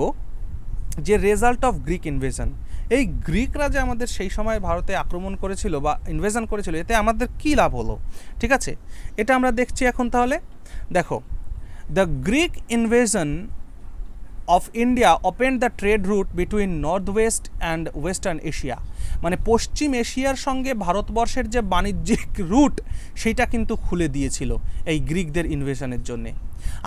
যে রেজাল্ট অফ গ্রিক ইনভেশন। এই গ্রিকরা যে আমাদের সেই সময় ভারতে আক্রমণ করেছিল বা ইনভেশন করেছিল, এতে আমাদের কী লাভ হলো? ঠিক আছে, এটা আমরা দেখছি এখন। তাহলে দেখো, the Greek invasion of India opened the trade root between north West and western Asia, মানে পশ্চিম এশিয়ার সঙ্গে ভারতবর্ষের যে বাণিজ্যিক রুট, সেইটা কিন্তু খুলে দিয়েছিল এই গ্রিকদের ইনভেশনের জন্যে।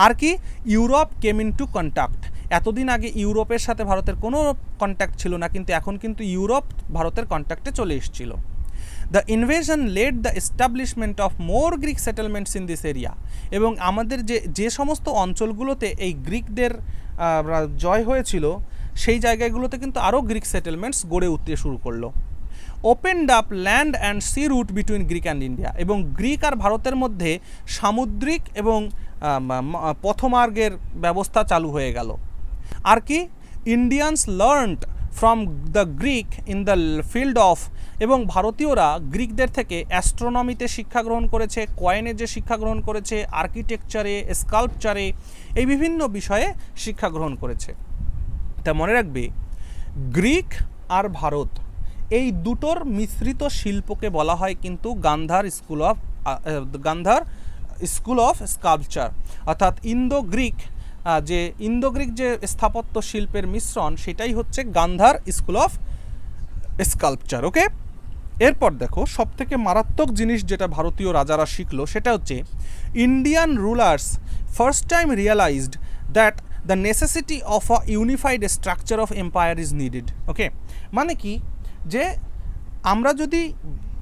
আর কি, Europe came in to contact. এতদিন আগে ইউরোপের সাথে ভারতের কোনো কন্ট্যাক্ট ছিল না, কিন্তু এখন কিন্তু ইউরোপ ভারতের কন্ট্যাক্টে চলে এসেছিল। The invasion led the establishment of more Greek settlements in this area, এবং আমাদের যে সমস্ত অঞ্চলগুলোতে এই গ্রিকদের জয় হয়েছিল, সেই জায়গাগুলোতে কিন্তু আরও গ্রিক সেটেলমেন্টস গড়ে উঠতে শুরু করলো। Opened up land and sea route between Greek and India, এবং গ্রিক আর ভারতের মধ্যে সামুদ্রিক এবং পথমার্গের ব্যবস্থা চালু হয়ে গেল। আর কি, Indians learned from the Greek in the field of, এবং ভারতীয়রা গ্রিকদের থেকে অ্যাস্ট্রোনমিতে শিক্ষা গ্রহণ করেছে, কয়েনেজে শিক্ষা গ্রহণ করেছে, আর্কিটেকচারে, স্কাল্পচারে, এই বিভিন্ন বিষয়ে শিক্ষা গ্রহণ করেছে। তা মনে রাখবে, গ্রিক আর ভারত এই দুটোর মিশ্রিত শিল্পকে বলা হয় কিন্তু গান্ধার স্কুল অফ স্কাল্পচার, অর্থাৎ ইন্দো গ্রিক যে স্থাপত্য শিল্পের মিশ্রণ, সেটাই হচ্ছে গান্ধার স্কুল অফ স্কাল্পচার। ওকে, এরপর দেখো সবথেকে মারাত্মক জিনিস যেটা ভারতীয় রাজারা শিখলো সেটা হচ্ছে Indian rulers first time realized that the necessity of a unified structure of empire is needed. Okay, মানে কি যে আমরা যদি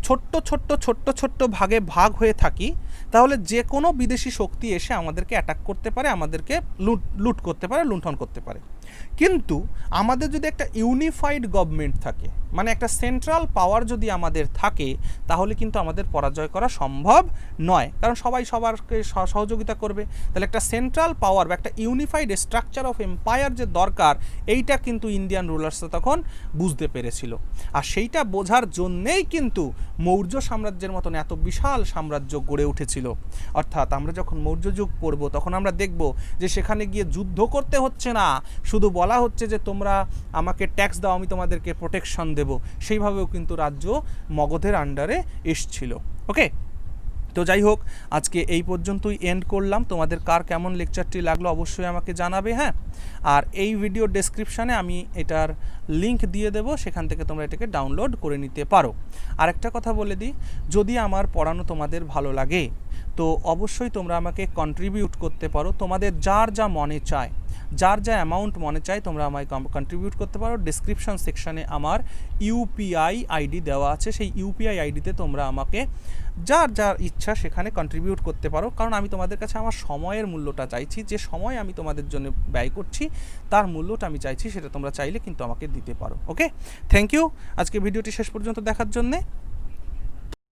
ছোট্ট ছোট্ট ছোট্ট ছোট্ট ভাগে ভাগ হয়ে থাকি তাহলে যে কোনো বিদেশি শক্তি এসে আমাদেরকে অ্যাটাক করতে পারে, আমাদেরকে লুট করতে পারে, লুণ্ঠন করতে পারে। কিন্তু আমাদের যদি একটা ইউনিফাইড গভর্নমেন্ট থাকে, মানে একটা সেন্ট্রাল পাওয়ার যদি আমাদের থাকে, তাহলে কিন্তু আমাদের পরাজয় করা সম্ভব নয়, কারণ সবাই সবারকে সহযোগিতা করবে। তাহলে একটা সেন্ট্রাল পাওয়ার বা একটা ইউনিফাইড স্ট্রাকচার অফ এম্পায়ার যে দরকার, এইটা কিন্তু ইন্ডিয়ান রুলার্সরা তখন বুঝতে পেরেছিল। আর সেইটা বোঝার জন্যেই কিন্তু মৌর্য সাম্রাজ্যের মতন এত বিশাল সাম্রাজ্য গড়ে উঠেছিল। অর্থাৎ আমরা যখন মৌর্য যুগ পড়ব তখন আমরা দেখব যে সেখানে গিয়ে যুদ্ধ করতে হচ্ছে না, শুধু বলা হচ্ছে যে তোমরা আমাকে ট্যাক্স দাও, আমি তোমাদেরকে প্রোটেকশন দেব। সেইভাবেও কিন্তু রাজ্য মগধের আন্ডারে এসছিল। ওকে, তো যাই হোক, আজকে এই পর্যন্তই এন্ড করলাম। তোমাদের কার কেমন লেকচারটি লাগলো অবশ্যই আমাকে জানাবে। হ্যাঁ, আর এই ভিডিও ডেসক্রিপশানে আমি এটার লিংক দিয়ে দেবো, সেখান থেকে তোমরা এটাকে ডাউনলোড করে নিতে পারো। আরেকটা কথা বলে দিই, যদি আমার পড়ানো তোমাদের ভালো লাগে তো অবশ্যই তোমরা আমাকে কন্ট্রিবিউট করতে পারো। তোমাদের যার যা মনে চায়, যার যা অ্যামাউন্ট মনে চায় তোমরা আমায় কন্ট্রিবিউট করতে পারো। ডিসক্রিপশন সেকশানে আমার ইউপিআই আইডি দেওয়া আছে, সেই ইউপিআই আইডিতে তোমরা আমাকে যার যার ইচ্ছা সেখানে কন্ট্রিবিউট করতে পারো। কারণ আমি তোমাদের কাছে আমার সময়ের মূল্যটা চাইছি, যে সময় আমি তোমাদের জন্য ব্যয় করছি তার মূল্যটা আমি চাইছি, সেটা তোমরা চাইলে কিন্তু আমাকে দিতে পারো। ওকে, থ্যাংক ইউ আজকে ভিডিওটি শেষ পর্যন্ত দেখার জন্যে।